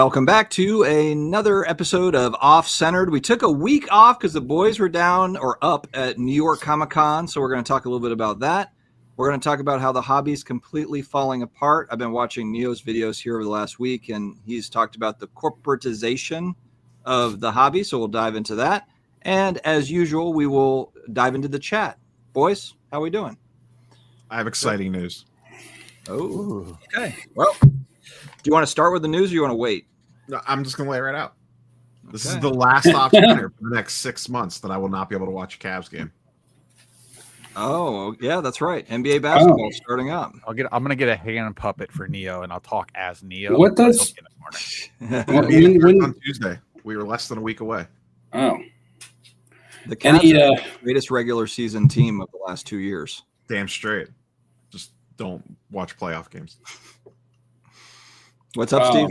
Welcome back to another episode of Off Centered. We took a week off because the boys were down or up at New York Comic Con, so we're going to talk a little bit about that. We're going to talk about how the hobby's completely falling apart. I've been watching Neo's videos here over the last week, and he's talked about the corporatization of the hobby, so we'll dive into that. And as usual, we will dive into the chat. Boys, how are we doing? I have exciting news. Oh, okay. Well, do you want to start with the news or you want to wait? No, I'm just going to lay it right out. This Okay. is the last Off Center for the next 6 months that I will not be able to watch a Cavs game. Oh, yeah, that's right. NBA basketball starting up. I'm gonna get a hand puppet for Neo, and I'll talk as Neo. What does on Tuesday? We were less than a week away. Oh, the Cavs are the greatest regular season team of the last 2 years. Damn straight. Just don't watch playoff games. What's up, Steve?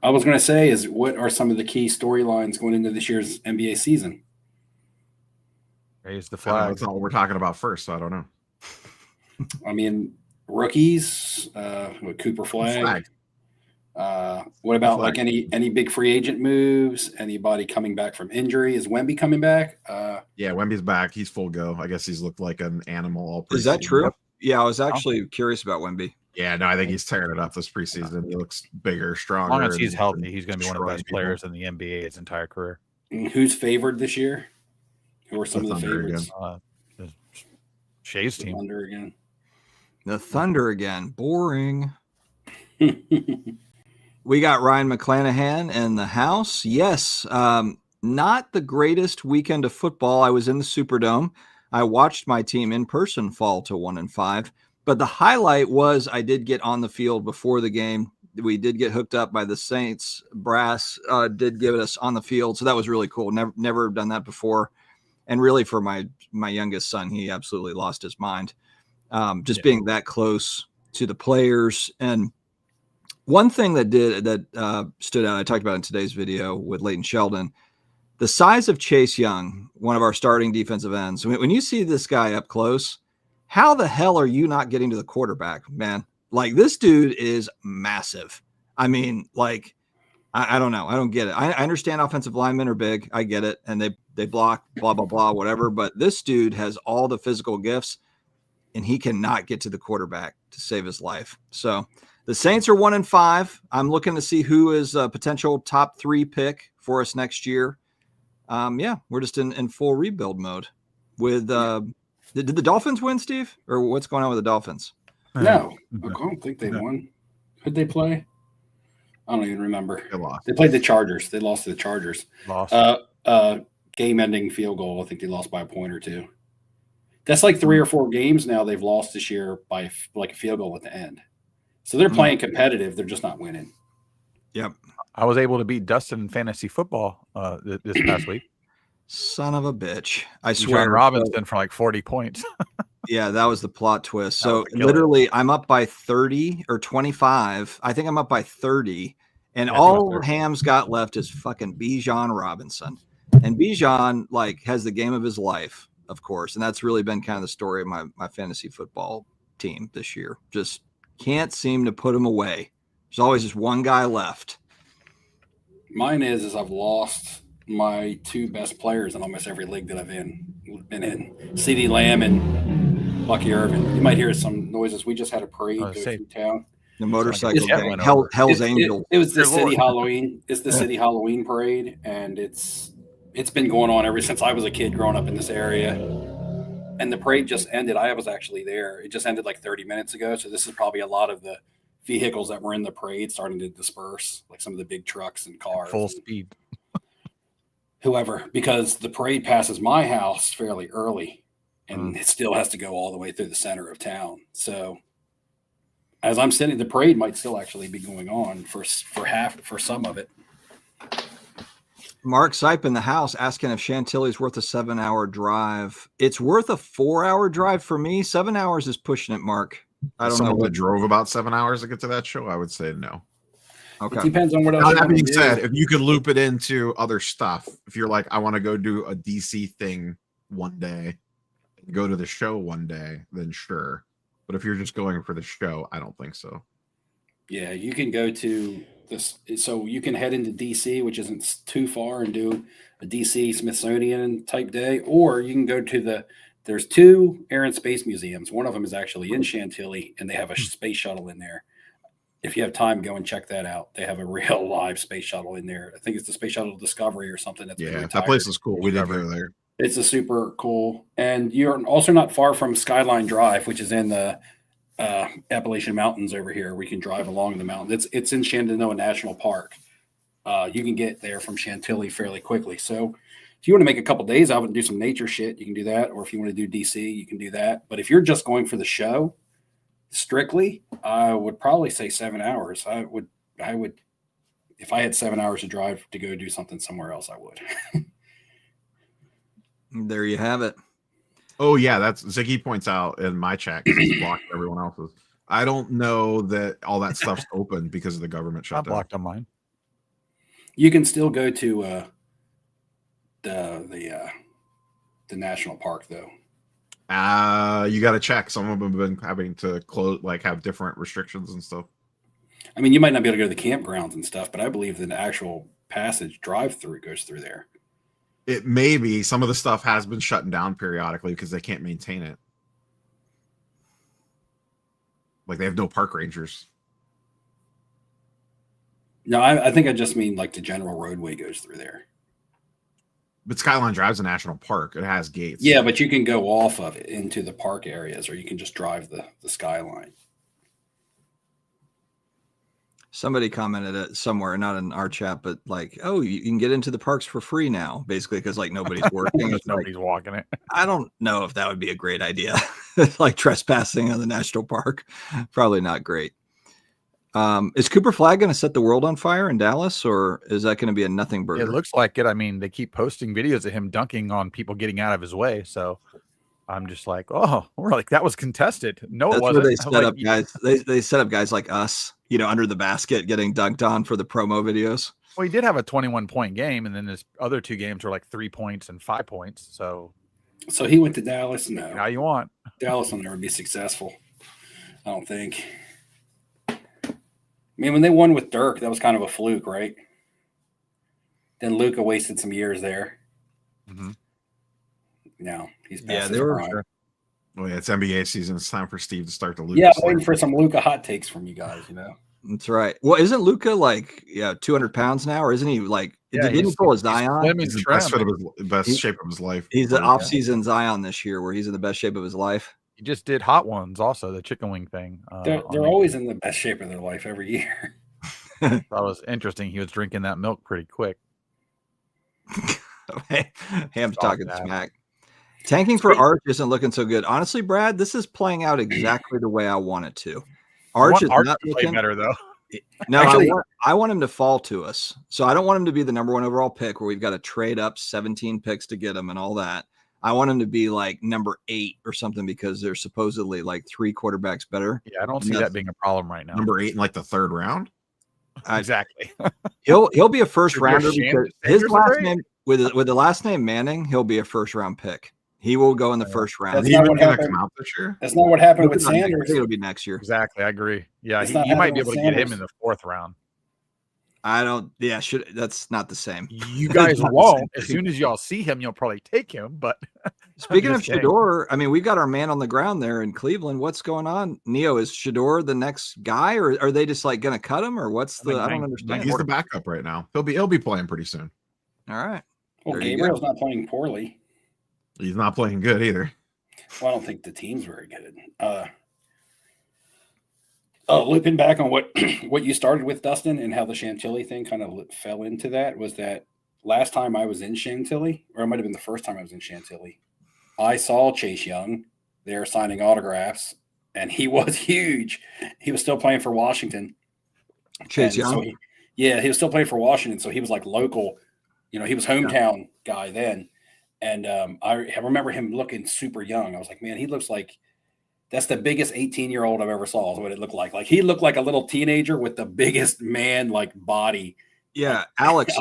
I was going to say is what are some of the key storylines going into this year's NBA season? Raise the flag. That's not what we're talking about first, so I don't know. I mean, rookies, Cooper Flag. What about like any big free agent moves? Anybody coming back from injury? Is Wemby coming back? Yeah, Wemby's back. He's full go. I guess he's looked like an animal all preseason. Is that true? Yeah, I was actually curious about Wemby. Yeah, no, I think he's tearing it up this preseason. He looks bigger, stronger. As long as he's healthy, he's going to be one of the best players in the NBA his entire career. And who's favored this year? Who are some of the favorites? Shay's team. Thunder again. The Thunder again. Boring. We got Ryan McClanahan in the house. Yes, not the greatest weekend of football. I was in the Superdome. I watched my team in person fall to 1-5. But the highlight was I did get on the field before the game. We did get hooked up by the Saints. Brass did give us on the field. So that was really cool. Never done that before. And really for my youngest son, he absolutely lost his mind. Being that close to the players. And one thing that stood out, I talked about in today's video with Leighton Sheldon, the size of Chase Young, one of our starting defensive ends. When you see this guy up close, how the hell are you not getting to the quarterback, man? Like, this dude is massive. I mean, like, I don't know. I don't get it. I understand offensive linemen are big. I get it. And they block, blah, blah, blah, whatever. But this dude has all the physical gifts, and he cannot get to the quarterback to save his life. So the Saints are 1-5. I'm looking to see who is a potential top 3 pick for us next year. We're just in full rebuild mode with Did the Dolphins win, Steve? Or what's going on with the Dolphins? No, I don't think they won. Who'd they play? I don't even remember. They lost. They played the Chargers. They lost to the Chargers. Lost. Game-ending field goal. I think they lost by a point or two. That's like 3 or 4 games now they've lost this year by like a field goal at the end. So they're playing competitive. They're just not winning. Yep. I was able to beat Dustin in fantasy football this past week. Son of a bitch. I swear. Robinson for like 40 points. Yeah, that was the plot twist. So literally I'm up by 30 or 25. I think I'm up by 30. And all Hamm's got left is fucking Bijan Robinson. And Bijan has the game of his life, of course. And that's really been kind of the story of my fantasy football team this year. Just can't seem to put him away. There's always just one guy left. Mine is I've lost my 2 best players in almost every league that I've been in. CeeDee Lamb and Bucky Irvin. You might hear some noises. We just had a parade go through town. The motorcycle gang, Hell's Angels. It was the city Halloween. It's the city Halloween parade, and it's been going on ever since I was a kid growing up in this area. And the parade just ended. I was actually there. It just ended like 30 minutes ago. So this is probably a lot of the vehicles that were in the parade starting to disperse, like some of the big trucks and cars. Full speed. Whoever, because the parade passes my house fairly early, and it still has to go all the way through the center of town. So as I'm sitting, the parade might still actually be going on for some of it. Mark Sipe in the house asking if Chantilly's worth a 7-hour drive. It's worth a 4-hour drive for me. 7 hours is pushing it, Mark. I don't know. Someone that drove about 7 hours to get to that show, I would say no. Okay. It depends on what else. Now, that being said, if you could loop it into other stuff, if you're like, I want to go do a DC thing one day, go to the show one day, then sure. But if you're just going for the show, I don't think so. Yeah, you can go to this. So you can head into DC, which isn't too far, and do a DC Smithsonian type day, or you can go to there's two Air and Space museums. One of them is actually in Chantilly, and they have a space shuttle in there. If you have time, go and check that out. They have a real live space shuttle in there. I think it's the Space Shuttle Discovery or something. That's been Yeah, retired. that place is cool. We did go there. It's a super cool, and you're also not far from Skyline Drive, which is in the Appalachian Mountains over here. We can drive along the mountain. It's in Shenandoah National Park. You can get there from Chantilly fairly quickly. So if you want to make a couple days out and do some nature shit, you can do that. Or if you want to do DC, you can do that. But if you're just going for the show strictly, I would probably say 7 hours. I would, if I had 7 hours to drive to go do something somewhere else, I would. There you have it. Oh yeah, that's Ziggy points out in my chat because he's blocked everyone else's. I don't know that all that stuff's open because of the government I shutdown. blocked on mine. You can still go to the national park though. You got to check. Some of them have been having to close, like have different restrictions and stuff. I mean, you might not be able to go to the campgrounds and stuff, but I believe the actual passage drive-through goes through there. It may be some of the stuff has been shutting down periodically because they can't maintain it. Like they have no park rangers. No, I think I just mean like the general roadway goes through there. But Skyline Drive's a national park. It has gates. Yeah, but you can go off of it into the park areas, or you can just drive the skyline. Somebody commented it somewhere, not in our chat, but like, oh, you can get into the parks for free now, basically, because like nobody's working. It's Nobody's like, walking it. I don't know if that would be a great idea. Like trespassing on the national park, probably not great. Is Cooper Flag going to set the world on fire in Dallas, or is that going to be a nothing burger? It looks like it. I mean, they keep posting videos of him dunking on people getting out of his way. So I'm just like, oh, we're like, that was contested. No, That's it wasn't. where they set up guys. They set up guys like us, under the basket getting dunked on for the promo videos. Well, he did have a 21-point game, and then his other two games were like 3 points and 5 points. So he went to Dallas. No, now you want Dallas will never be successful. I don't think. I mean, when they won with Dirk, that was kind of a fluke, right? Then Luka wasted some years there. Mm-hmm. No, he's Yeah, past they his were. prime. Well, yeah, it's NBA season. It's time for Steve to start the Luka. Yeah, I'm waiting for some Luka hot takes from you guys. That's right. Well, isn't Luka like 200 pounds now, or isn't he like? Didn't he pull his Zion? He's the best fit of his best shape of his life. He's the off-season Zion this year, where he's in the best shape of his life. He just did Hot Ones, also the chicken wing thing. They're always in the best shape of their life every year. That was interesting. He was drinking that milk pretty quick. Ham's talking smack. Tanking for Arch isn't looking so good. Honestly, Brad, this is playing out exactly the way I want it to. Arch is not to play better, though. No, actually, I want him to fall to us. So I don't want him to be the number one overall pick where we've got to trade up 17 picks to get him and all that. I want him to be like number 8 or something because they're supposedly like 3 quarterbacks better. Yeah, I don't see that being a problem right now. Number 8 in like the 3rd round. Exactly. He'll be a first rounder because his last name with the last name Manning, he'll be a first round pick. He will go in the first round. That's not what happened. Come out this year. That's not what happened with Sanders. I think it'll be next year. Exactly, I agree. Yeah, you might be able to get him in the 4th round. I don't. Yeah, that's not the same. You guys won't. As soon as y'all see him, you'll probably take him. But speaking of Shedeur, I mean, we've got our man on the ground there in Cleveland. What's going on, Neo? Is Shedeur the next guy, or are they just like going to cut him, or what's I don't understand. He's the backup right now. He'll be playing pretty soon. All right. Well, Gabriel's not playing poorly. He's not playing good either. Well, I don't think the team's very good. Looping back on what you started with, Dustin, and how the Chantilly thing kind of fell into that was that last time I was in Chantilly, or it might have been the first time I was in Chantilly, I saw Chase Young there signing autographs, and he was huge. He was still playing for Washington. Chase Young? So he was still playing for Washington, so he was like local. He was hometown guy then. And I remember him looking super young. I was like, man, he looks like that's the biggest 18-year-old I've ever saw is what it looked like. Like he looked like a little teenager with the biggest man like body. Yeah, Alex.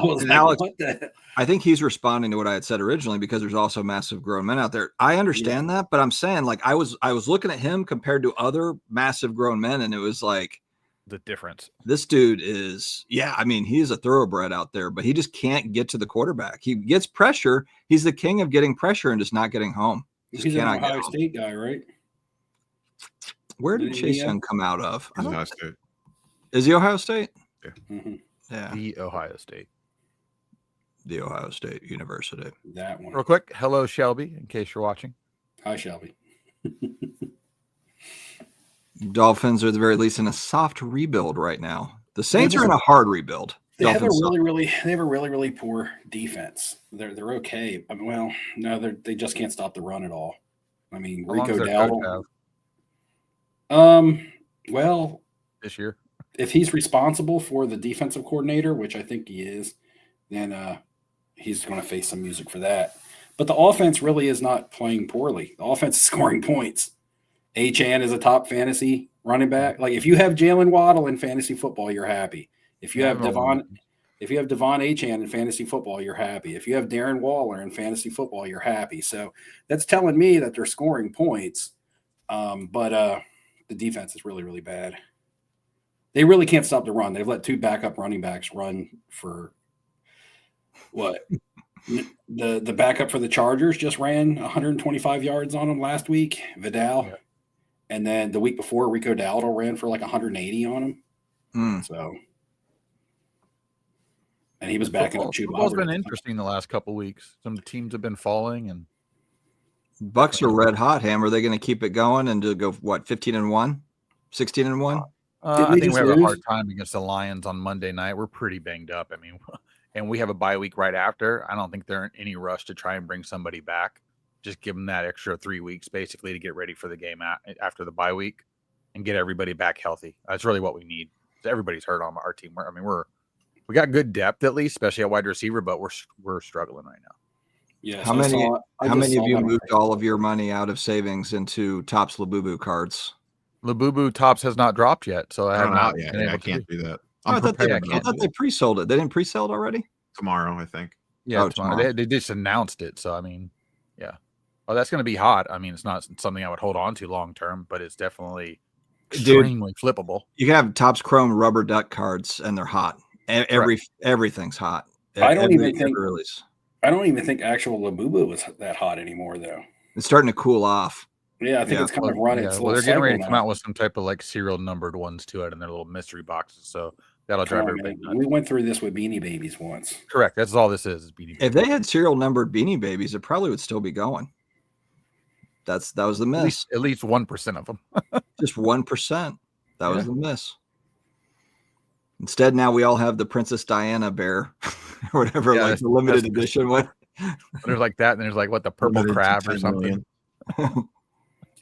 I think he's responding to what I had said originally because there's also massive grown men out there. I understand that, but I'm saying like I was looking at him compared to other massive grown men, and it was like the difference. This dude is, I mean, he is a thoroughbred out there, but he just can't get to the quarterback. He gets pressure. He's the king of getting pressure and just not getting home. Just He's an cannot get Ohio home. State guy, right? Where did Didn't Chase he, Young come out of? He's Ohio State. Is he Ohio State? Mm-hmm. Yeah, The Ohio State. the Ohio State University. That one. Real quick, hello Shelby, in case you're watching. Hi, Shelby. Dolphins are at the very least in a soft rebuild right now. The Saints are in a hard rebuild. They have a Dolphins really poor defense. They're okay. I mean, well, no, they just can't stop the run at all. I mean, How long does Rico their coach Dowdle. have Well, this year? if he's responsible for the defensive coordinator, which I think he is, then he's going to face some music for that. But the offense really is not playing poorly. The offense is scoring points. Achane is a top fantasy running back. Like if you have Jalen Waddle in fantasy football, you're happy. If you have Devon Achane in fantasy football, you're happy. If you have Darren Waller in fantasy football, you're happy. So that's telling me that they're scoring points. But the defense is really, really bad. They really can't stop the run. They've let two backup running backs run for what? The backup for the Chargers just ran 125 yards on them last week, Vidal. Yeah. And then the week before, Rico Dowdle ran for like 180 on him. So, and he was backing up Chuba. Football's been interesting the last couple of weeks. Some teams have been falling, and Bucks are red hot. Ham, are they going to keep it going and to go 15-1, 16-1? I think we have a hard time against the Lions on Monday night. We're pretty banged up. I mean, and we have a bye week right after. I don't think they're in any rush to try and bring somebody back. Just give them that extra 3 weeks basically to get ready for the game after the bye week and get everybody back healthy. That's really what we need. Everybody's hurt on our team. I mean, we got good depth at least, especially at wide receiver, but we're struggling right now. Yeah. How many of you moved all of your money out of savings into Topps Labubu cards? Labubu Topps has not dropped yet, so I have not yet. been able I can't do that. I thought they pre-sold it. They didn't pre-sell it already? Tomorrow, I think. Yeah, tomorrow. They just announced it, so I mean, yeah. Oh, that's going to be hot. I mean, it's not something I would hold on to long term, but it's definitely extremely flippable. You can have Topps Chrome rubber duck cards, and they're hot. Everything's hot. I don't even think actual Labubu was that hot anymore, though. It's starting to cool off. Yeah, I think it's kind of running. Yeah. Well, they're getting ready to come out with some type of like serial numbered ones too, out in their little mystery boxes. So that'll drive everybody nuts. We went through this with Beanie Babies once. Correct. That's all this is Beanie Babies. If they had serial numbered Beanie Babies, it probably would still be going. That was the miss. At least 1% of them. Just 1%. That was the miss. Instead, now we all have the Princess Diana bear or whatever, like the limited edition one. There's like that, and there's like the purple crab or something.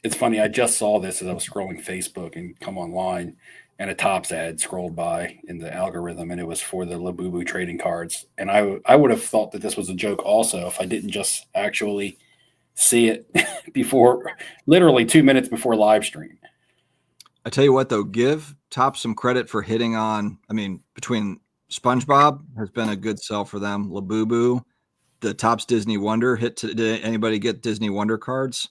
It's funny. I just saw this as I was scrolling Facebook and come online, and a Topps ad scrolled by in the algorithm, and it was for the Labubu trading cards. And I would have thought that this was a joke also if I didn't just actually see it before, literally 2 minutes before live stream. I tell you what, though, give Topps some credit for hitting on. I mean, between SpongeBob has been a good sell for them. Labubu, the Topps Disney Wonder did anybody get Disney Wonder cards?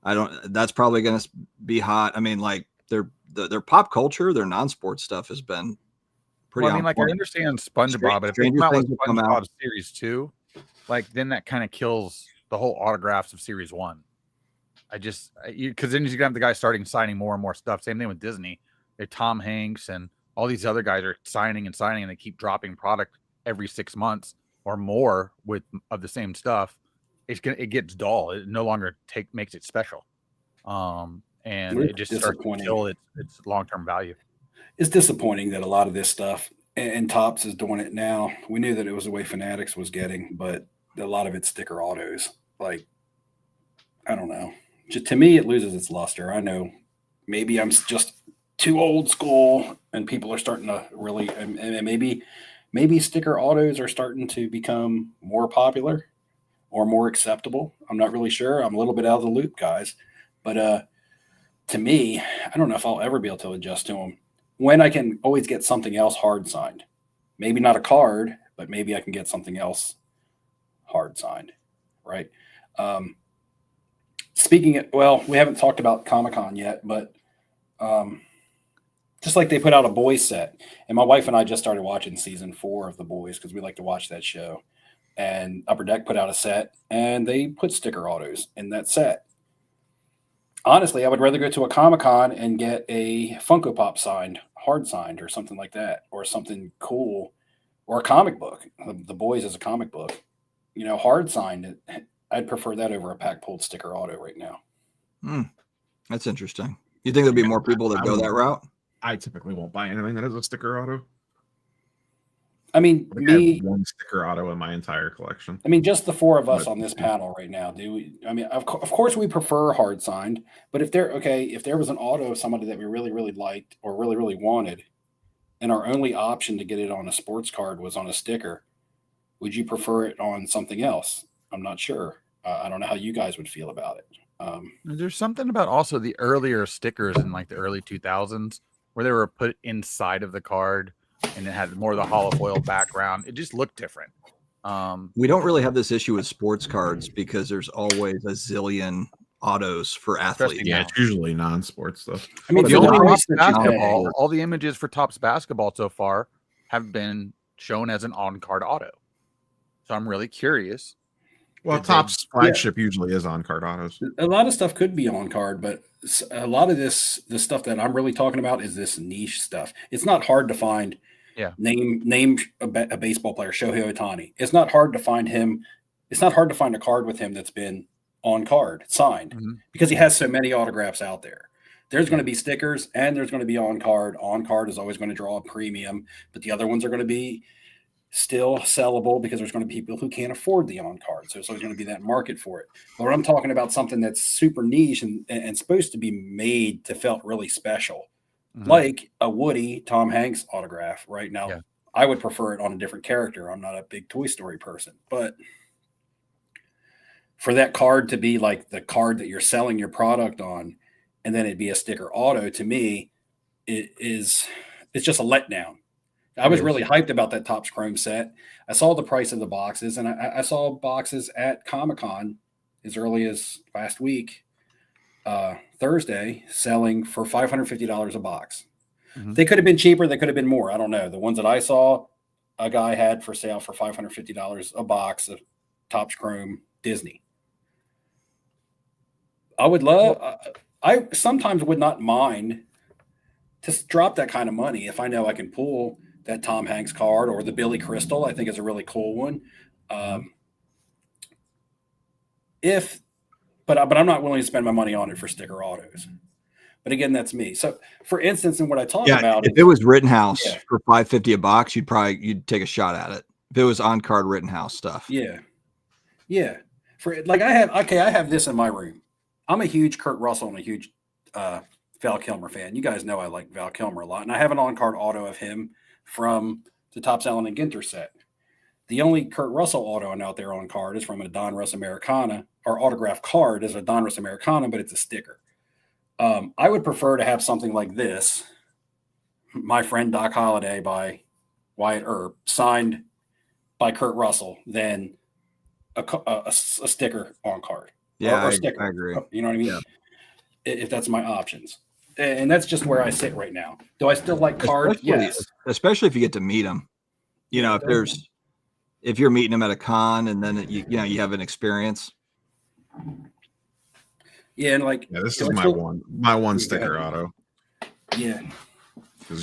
That's probably going to be hot. I mean, like their pop culture, their non-sports stuff has been pretty. Well, I mean, like I understand SpongeBob, but if they come out with SpongeBob Series 2, like then that kind of kills the whole autographs of Series 1. Because then you're gonna have the guys starting signing more and more stuff. Same thing with Disney. Tom Hanks and all these other guys are signing, and they keep dropping product every 6 months or more of the same stuff. It gets dull. It no longer makes it special, and it just starts to kill its long-term value. It's disappointing that a lot of this stuff, and Topps is doing it now. We knew that it was the way Fanatics was getting, but a lot of it's sticker autos. Like, I don't know. Just to me, it loses its luster. I know maybe I'm just too old school, and people are starting to really, and maybe sticker autos are starting to become more popular or more acceptable. I'm not really sure. I'm a little bit out of the loop, guys. But to me, I don't know if I'll ever be able to adjust to them when I can always get something else hard signed. Maybe not a card, but maybe I can get something else hard signed, right? We haven't talked about Comic-Con yet, but Just like they put out a boys set, and my wife and I just started watching season 4 of The Boys because we like to watch that show. And Upper Deck put out a set, and they put sticker autos in that set. Honestly, I would rather go to a Comic-Con and get a Funko Pop signed, hard signed, or something like that, or something cool, or a comic book. The Boys is a comic book, hard signed. I'd prefer that over a pack pulled sticker auto right now. That's interesting. You think there'll be more people that go that route? I typically won't buy anything that has a sticker auto. I mean, I have one sticker auto in my entire collection. I mean, just the 4 of us on this panel right now. Do we? I mean, of course, we prefer hard signed. But if there was an auto of somebody that we really, really liked or really, really wanted, and our only option to get it on a sports card was on a sticker, would you prefer it on something else? I'm not sure. I don't know how you guys would feel about it. There's something about also the earlier stickers in like the early 2000s where they were put inside of the card and it had more of the hollow foil background. It just looked different. We don't really have this issue with sports cards because there's always a zillion autos for athletes. Yeah, it's usually non-sports stuff. I mean, all the images for Topps basketball so far have been shown as an on-card auto. So I'm really curious. Well, Topps flagship usually is on-card autos. A lot of stuff could be on-card, but a lot of the stuff that I'm really talking about is this niche stuff. It's not hard to find. Yeah. Name a baseball player, Shohei Ohtani. It's not hard to find him. It's not hard to find a card with him that's been on card signed because he has so many autographs out there. There's going to be stickers and there's going to be on card. On card is always going to draw a premium, but the other ones are going to be still sellable because there's going to be people who can't afford the on card. So there's always going to be that market for it. But when I'm talking about something that's super niche and supposed to be made to felt really special, like a Woody Tom Hanks autograph right now, I would prefer it on a different character. I'm not a big Toy Story person, but for that card to be like the card that you're selling your product on, and then it'd be a sticker auto, to me, it's just a letdown. I was really hyped about that Topps Chrome set. I saw the price of the boxes, and I saw boxes at Comic-Con as early as last week, Thursday, selling for $550 a box. They could have been cheaper. They could have been more. I don't know. The ones that I saw, a guy had for sale for $550 a box of Topps Chrome Disney. I would love. I sometimes would not mind to drop that kind of money if I know I can pull that Tom Hanks card or the Billy Crystal. I think is a really cool one. But I'm not willing to spend my money on it for sticker autos. But again, that's me. So, for instance, in what I talk about, if it was Rittenhouse for $550 a box, you'd take a shot at it. If it was on card Rittenhouse stuff, yeah. For like I have this in my room. I'm a huge Kurt Russell and a huge Val Kilmer fan. You guys know I like Val Kilmer a lot, and I have an on card auto of him from the Topps Allen and Ginter set. The only Kurt Russell auto out there on card is from a Donruss Americana. Our autograph card is a Donruss Americana, but it's a sticker. I would prefer to have something like this, My Friend Doc Holliday by Wyatt Earp, signed by Kurt Russell, than a sticker on card. Yeah, or sticker. I agree. You know what I mean? Yeah. If that's my options. And that's just where I sit right now. Do I still like cards? Yes. Especially if you get to meet them. If you're meeting them at a con and then you have an experience. Yeah, and this is my one sticker auto. Yeah.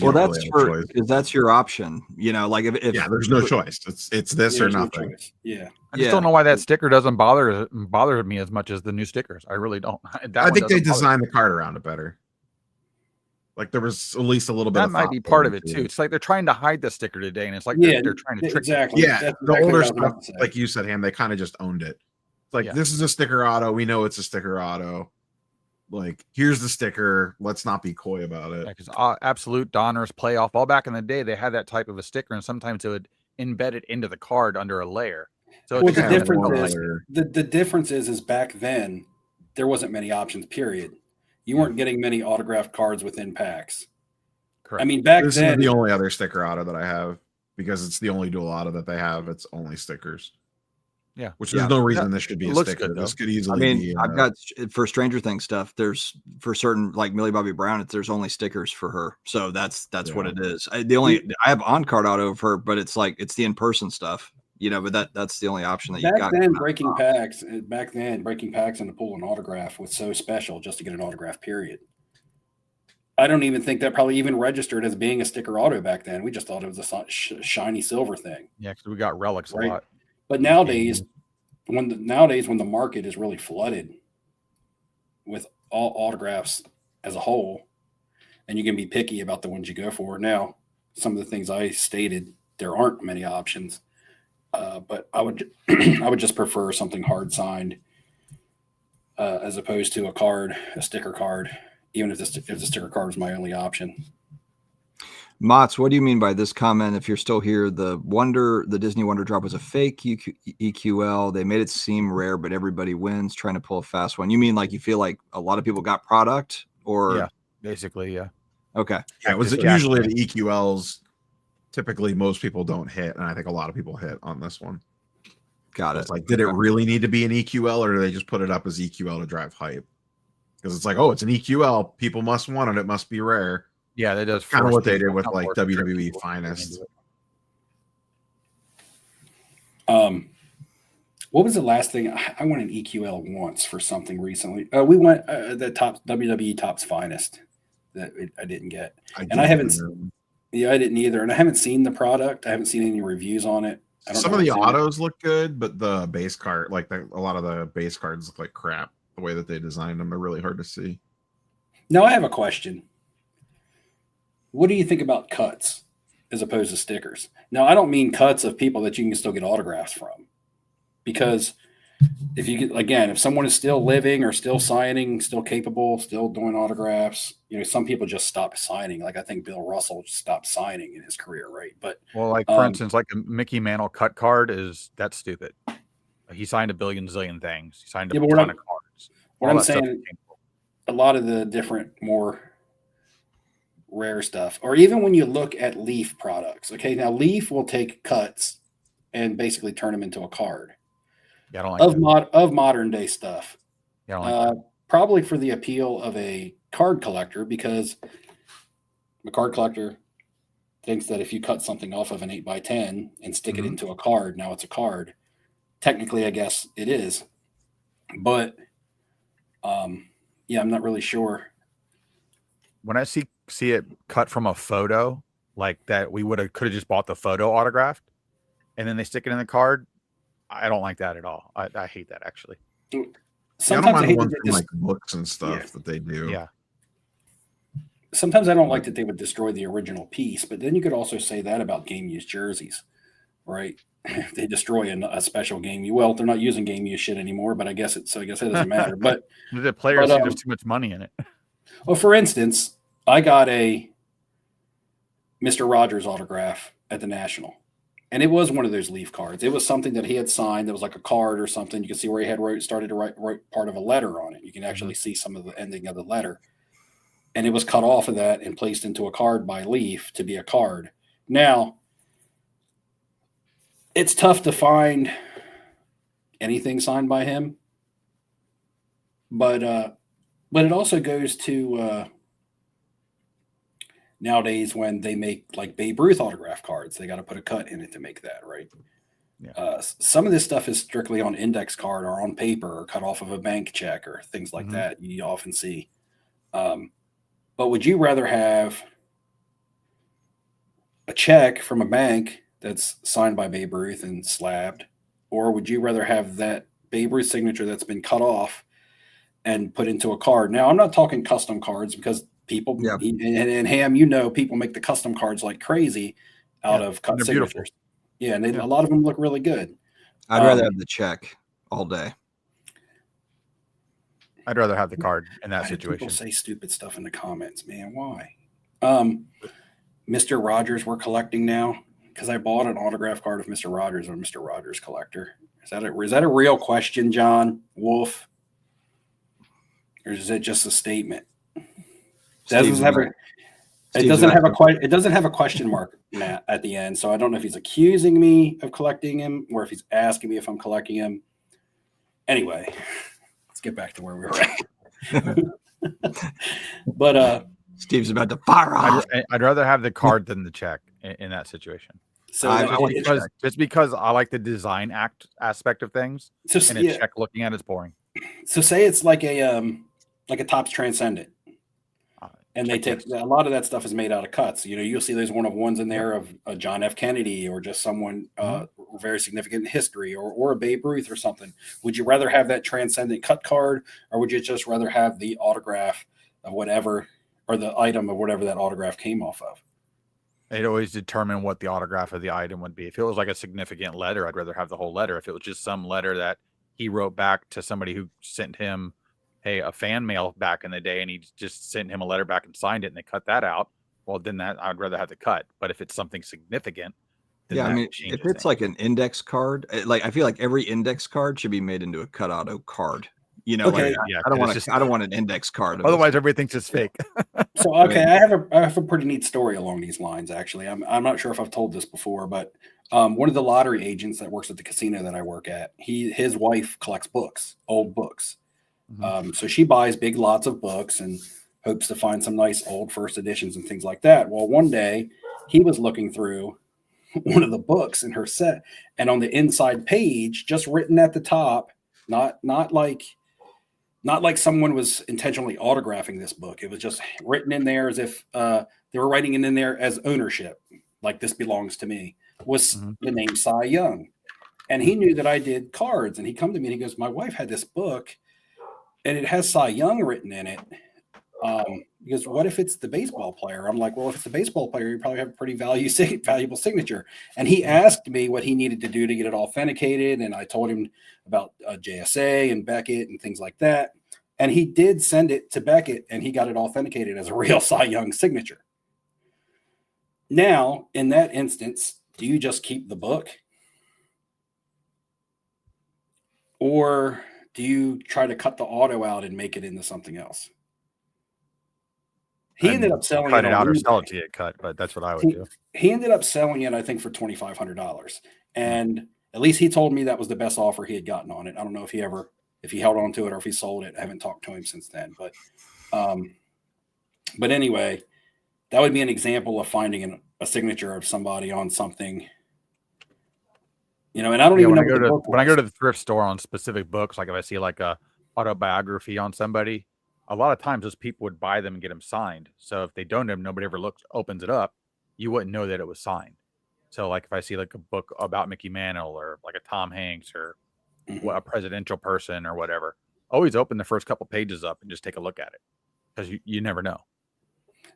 Well, that's your option. If there's no choice. It's this or nothing. I just don't know why that sticker doesn't bother me as much as the new stickers. I really don't. I think they designed the card around it better. Like there was at least a little bit. That might be part of it too. It's like they're trying to hide the sticker today, and it's like they're trying to trick. Exactly. Yeah, the older stuff, like you said, Hamm, they kind of just owned it. Like this is a sticker auto. We know it's a sticker auto. Like here's the sticker. Let's not be coy about it. Because Absolute, Donruss, Playoff, all back in the day, they had that type of a sticker, and sometimes it would embed it into the card under a layer. So the difference is back then there wasn't many options. Period. You weren't getting many autographed cards within packs. Correct. I mean, back this then, is the only other sticker auto that I have because it's the only dual auto that they have. It's only stickers. Yeah, which there's no reason this should be a sticker. Good, this could easily be. I've got for Stranger Things stuff. There's for certain like Millie Bobby Brown. There's only stickers for her, so that's what it is. I have on card auto of her, but it's like it's the in person stuff, But that's the only option that you got. Breaking packs and to pull an autograph was so special just to get an autograph. Period. I don't even think that probably even registered as being a sticker auto back then. We just thought it was a shiny silver thing. Yeah, because we got relics a lot. But nowadays, when the market is really flooded with all autographs as a whole, and you can be picky about the ones you go for. Now, some of the things I stated, there aren't many options, but I would just prefer something hard signed as opposed to a sticker card. Even if the sticker card was my only option. Mott's, what do you mean by this comment? If you're still here, the Disney Wonder Drop was a fake EQL. They made it seem rare, but everybody wins trying to pull a fast one. You mean like you feel like a lot of people got product, or yeah, basically, yeah. Okay. Yeah, it was usually the EQLs. Typically, most people don't hit, and I think a lot of people hit on this one. Got it. It's like, did it really need to be an EQL, or do they just put it up as EQL to drive hype? Because it's like, oh, it's an EQL. People must want it. It must be rare. Yeah, that does kind of what they did with like WWE Finest. What was the last thing I won an EQL once for something recently? We went the top WWE Topps Finest that I didn't get, I didn't either, and I haven't seen the product. I haven't seen any reviews on it. Some of the autos look good, but the base card, a lot of the base cards look like crap. The way that they designed them, they're really hard to see. Now I have a question. What do you think about cuts as opposed to stickers? Now, I don't mean cuts of people that you can still get autographs from, because if someone is still living or still signing, still capable, still doing autographs, some people just stop signing. Like I think Bill Russell stopped signing in his career, right? But for instance, like a Mickey Mantle cut card that's stupid. He signed a zillion things. He signed a ton of cards. What I'm saying, a lot of the different more rare stuff, or even when you look at Leaf products. Okay, now Leaf will take cuts and basically turn them into a card. Yeah, I don't like of modern day stuff. Yeah, I don't like probably for the appeal of a card collector, because the card collector thinks that if you cut something off of an 8x10 and stick it into a card, now it's a card. Technically, I guess it is, but I'm not really sure. When I see it cut from a photo like that, we could have just bought the photo autographed, and then they stick it in the card. I don't like that at all. I hate that, actually. Sometimes I don't mind the ones from books and stuff that they do. Yeah. Sometimes I don't like that they would destroy the original piece, but then you could also say that about game use jerseys, right? They destroy a special game. Well, they're not using game use shit anymore, but I guess it doesn't matter. But the players think there's too much money in it. Well, for instance, I got a Mr. Rogers autograph at the National, and it was one of those Leaf cards. It was something that he had signed. That was like a card or something. You can see where he had started to write part of a letter on it. You can actually see some of the ending of the letter, and it was cut off of that and placed into a card by Leaf to be a card. Now, it's tough to find anything signed by him, but it also goes to nowadays when they make like Babe Ruth autograph cards, they got to put a cut in it to make that, right? Yeah. Some of this stuff is strictly on index card or on paper or cut off of a bank check or things like that. You often see. But would you rather have a check from a bank that's signed by Babe Ruth and slabbed, or would you rather have that Babe Ruth signature that's been cut off and put into a card? Now, I'm not talking custom cards, because people and Hamm, people make the custom cards like crazy out of cut signatures. Beautiful. Yeah, and a lot of them look really good. I'd rather have the check all day. I'd rather have the card in that situation. People say stupid stuff in the comments, man. Why? Mr. Rogers, we're collecting now, because I bought an autograph card of Mr. Rogers. I'm a Mr. Rogers collector. Is that a real question, John Wolf? Or is it just a statement? It doesn't have a question mark at the end, so I don't know if he's accusing me of collecting him or if he's asking me if I'm collecting him. Anyway, let's get back to where we were at. But Steve's about to fire off. I'd rather have the card than the check in that situation. So just because I like the design aspect of things, and a check looking at it's boring. So say it's like a Topps Transcendent. And they take a lot of that stuff is made out of cuts. You'll see there's one of ones in there of a John F. Kennedy or just someone very significant in history or a Babe Ruth or something. Would you rather have that Transcendent cut card, or would you just rather have the autograph of whatever, or the item of whatever that autograph came off of? They'd always determine what the autograph of the item would be. If it was like a significant letter, I'd rather have the whole letter. If it was just some letter that he wrote back to somebody who sent him a fan mail back in the day, and he just sent him a letter back and signed it, and they cut that out, well, then I'd rather have the cut. But if it's something significant, then I mean, if it's like an index card, I feel like every index card should be made into a cut auto card. Okay. I don't want an index card. Otherwise, everybody thinks it's fake. So, okay, I have a pretty neat story along these lines. Actually, I'm not sure if I've told this before, but one of the lottery agents that works at the casino that I work at, his wife collects books, old books. So she buys big lots of books and hopes to find some nice old first editions and things like that. Well, one day he was looking through one of the books in her set, and on the inside page, just written at the top, not like someone was intentionally autographing this book. It was just written in there as if they were writing it in there as ownership, like this belongs to me, was the name Cy Young. And he knew that I did cards, and he come to me and he goes, my wife had this book and it has Cy Young written in it. He goes, what if it's the baseball player? I'm like, well, if it's the baseball player, you probably have a pretty valuable signature. And he asked me what he needed to do to get it authenticated. And I told him about JSA and Beckett and things like that. And he did send it to Beckett, and he got it authenticated as a real Cy Young signature. Now, in that instance, do you just keep the book? Or do you try to cut the auto out and make it into something else? He ended up selling it out or sell it to get cut, but that's what I would do. He ended up selling it, I think, for $2,500. And at least he told me that was the best offer he had gotten on it. I don't know if he held on to it or if he sold it. I haven't talked to him since then. But anyway, that would be an example of finding a signature of somebody on something. And I don't even know when I go to the thrift store on specific books, like if I see like a autobiography on somebody, a lot of times those people would buy them and get them signed. So if they don't have, nobody ever opens it up, you wouldn't know that it was signed. So like if I see like a book about Mickey Mantle or like a Tom Hanks or a presidential person or whatever, always open the first couple pages up and just take a look at it, because you never know.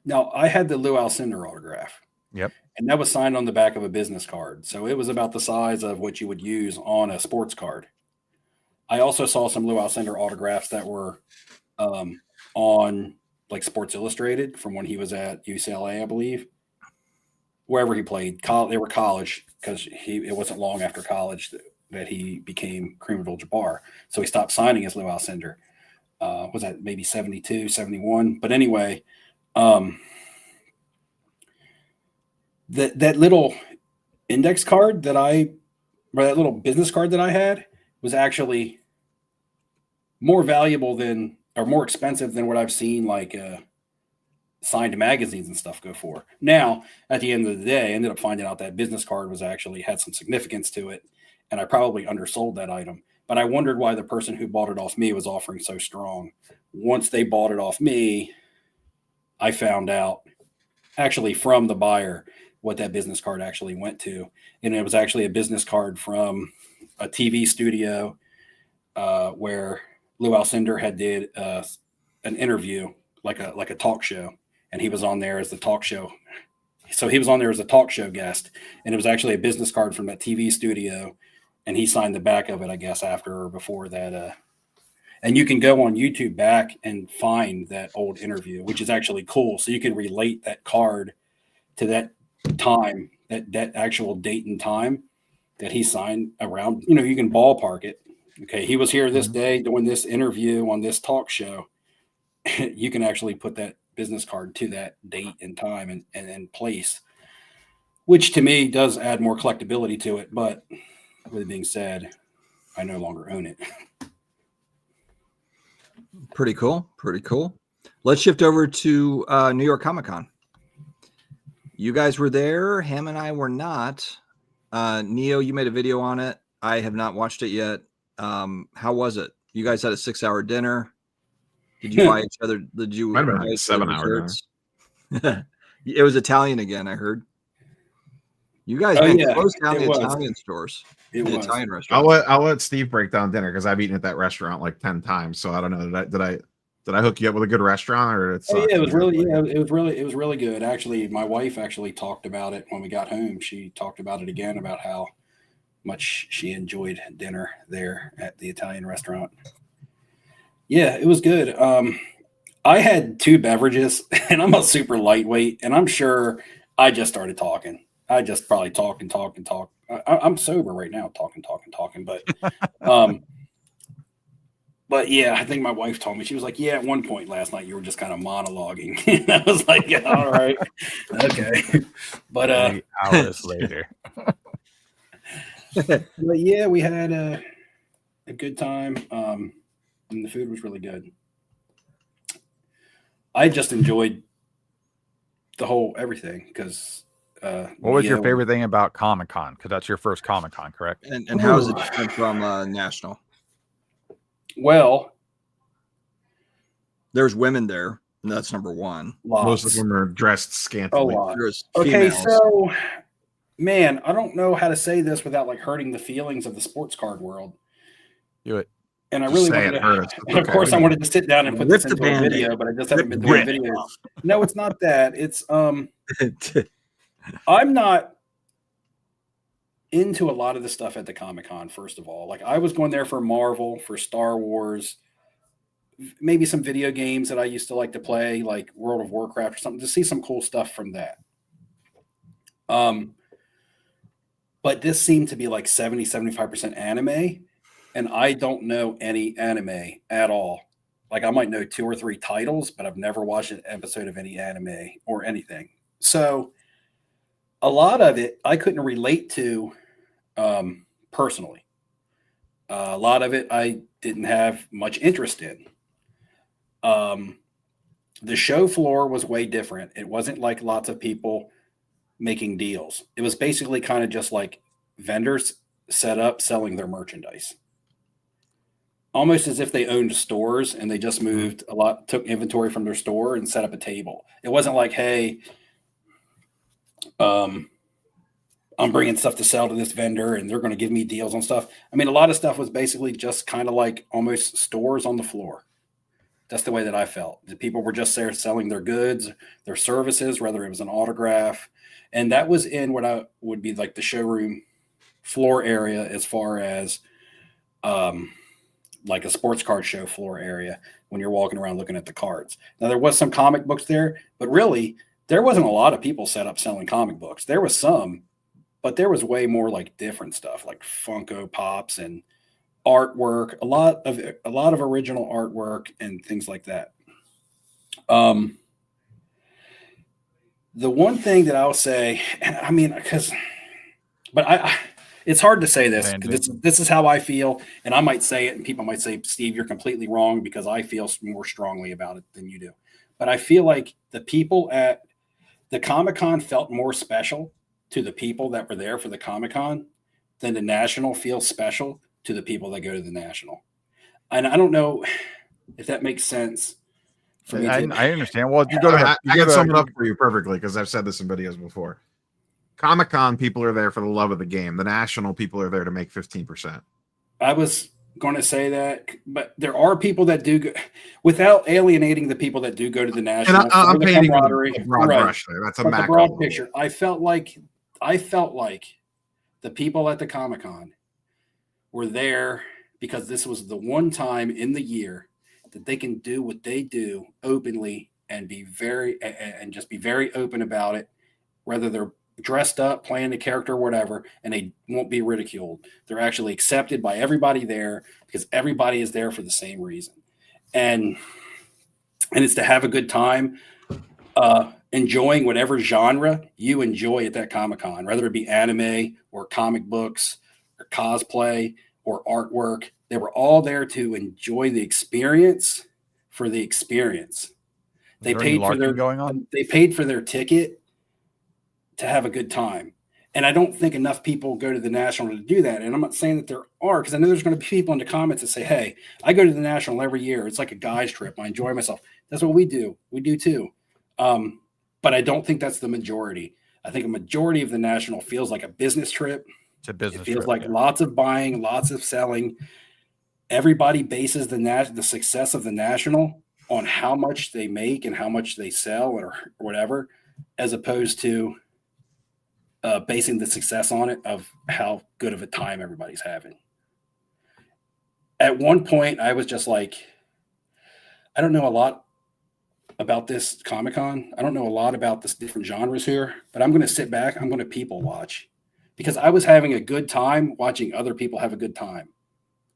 Now, I had the Lou Alcindor autograph. Yep. And that was signed on the back of a business card. So it was about the size of what you would use on a sports card. I also saw some Lou Alcindor autographs that were on like Sports Illustrated from when he was at UCLA, I believe. Wherever he played. They were college, because it wasn't long after college that he became Kareem Abdul-Jabbar. So he stopped signing as Lou Alcindor. Was that maybe 72, 71? But anyway, that little index card that that little business card that I had was actually more valuable than, or more expensive than what I've seen like signed magazines and stuff go for. Now, at the end of the day, I ended up finding out that business card had some significance to it, and I probably undersold that item. But I wondered why the person who bought it off me was offering so strong. Once they bought it off me, I found out actually from the buyer what that business card actually went to. And it was actually a business card from a TV studio where Lou Alcindor had did an interview, like a talk show. And he was on there as the talk show. So he was on there as a talk show guest. And it was actually a business card from that TV studio. And he signed the back of it, I guess, after or before that. And you can go on YouTube back and find that old interview, which is actually cool. So you can relate that card to that time, that actual date and time that he signed around. You can ballpark it. Okay, he was here this day doing this interview on this talk show. You can actually put that business card to that date and time and place, which to me does add more collectability to it. But with it being said, I no longer own it. Pretty cool. Pretty cool. Let's shift over to New York Comic Con. You guys were there. Hamm and I were not. Neo, you made a video on it. I have not watched it yet. How was it? You guys had a 6-hour dinner. Did you buy each other? Did you? Might have been like 7-hour dinner. It was Italian again, I heard. You guys closed down the Italian stores. Italian restaurant. I'll let Steve break down dinner because I've eaten at that restaurant like 10 times. So I don't know. Did I hook you up with a good restaurant or it was really good. Actually, my wife actually talked about it when we got home. She talked about it again about how much she enjoyed dinner there at the Italian restaurant. Yeah, it was good. I had 2 beverages and I'm a super lightweight and I'm sure I just started talking. I just probably talk. I'm sober right now, talking. But yeah, I think my wife told me, she was like, yeah, at one point last night you were just kind of monologuing. And I was like, yeah, all right, okay. But 8 hours later. But yeah, we had a good time. And the food was really good. I just enjoyed the whole everything because what was your favorite thing about Comic-Con? Because that's your first Comic-Con, correct? And how is it different from National? Well, there's women there, and that's number one. Lots. Most of them are dressed scantily. Okay, so man, I don't know how to say this without like hurting the feelings of the sports card world. Do it. And I really wanted to, and of course I wanted to sit down and put this into a video, but I just haven't been doing videos. No, it's not that. It's I'm not into a lot of the stuff at the Comic-Con, first of all. Like I was going there for Marvel, for Star Wars, maybe some video games that I used to like to play, like World of Warcraft or something, to see some cool stuff from that. But this seemed to be like 70-75% anime, and I don't know any anime at all. Like I might know 2 or 3 titles, but I've never watched an episode of any anime or anything. So a lot of it I couldn't relate to personally. A lot of it I didn't have much interest in. The show floor was way different. It wasn't like lots of people making deals. It was basically kind of just like vendors set up selling their merchandise. Almost as if they owned stores and they just moved took inventory from their store and set up a table. It wasn't like, hey, I'm bringing stuff to sell to this vendor and they're going to give me deals on stuff. I mean, a lot of stuff was basically just kind of like almost stores on the floor. That's the way that I felt. The people were just there selling their goods, their services, whether it was an autograph. And that was in what I would be like the showroom floor area as far as like a sports card show floor area when you're walking around looking at the cards. Now, there was some comic books there, but really there wasn't a lot of people set up selling comic books. There was some, but there was way more like different stuff like Funko Pops and artwork, a lot of original artwork and things like that. The one thing that I'll say, I mean, it's hard to say this because this is how I feel, and I might say it, and people might say, "Steve, you're completely wrong," because I feel more strongly about it than you do. But I feel like the people at the Comic-Con felt more special to the people that were there for the Comic-Con than the National feels special to the people that go to the National. And I don't know if that makes sense. I understand. Well, you go to I can sum it up for you perfectly because I've said this in videos before. Comic-Con people are there for the love of the game. The National people are there to make 15%. I was going to say that, but there are people that do go, without alienating the people that do go to the National. And I'm painting a broad brush there. That's a macro broad picture. I felt like the people at the Comic-Con were there because this was the one time in the year that they can do what they do openly and be very open about it, whether they're dressed up, playing the character, or whatever, and they won't be ridiculed. They're actually accepted by everybody there because everybody is there for the same reason. And it's to have a good time. enjoying whatever genre you enjoy at that Comic-Con, whether it be anime or comic books or cosplay or artwork. They were all there to enjoy the experience for the experience. They paid for their ticket to have a good time. And I don't think enough people go to the National to do that. And I'm not saying that there are, because I know there's going to be people in the comments that say, hey, I go to the National every year. It's like a guy's trip. I enjoy myself. That's what we do. We do too. But I don't think that's the majority. I think a majority of the National feels like a business trip. It's a business It feels trip, like lots of buying, lots of selling. Everybody bases the success of the National on how much they make and how much they sell or whatever, as opposed to basing the success on it of how good of a time everybody's having. At one point, I was just like, I don't know a lot about this Comic-Con. I don't know a lot about the different genres here, but I'm going to sit back. I'm going to people watch because I was having a good time watching other people have a good time.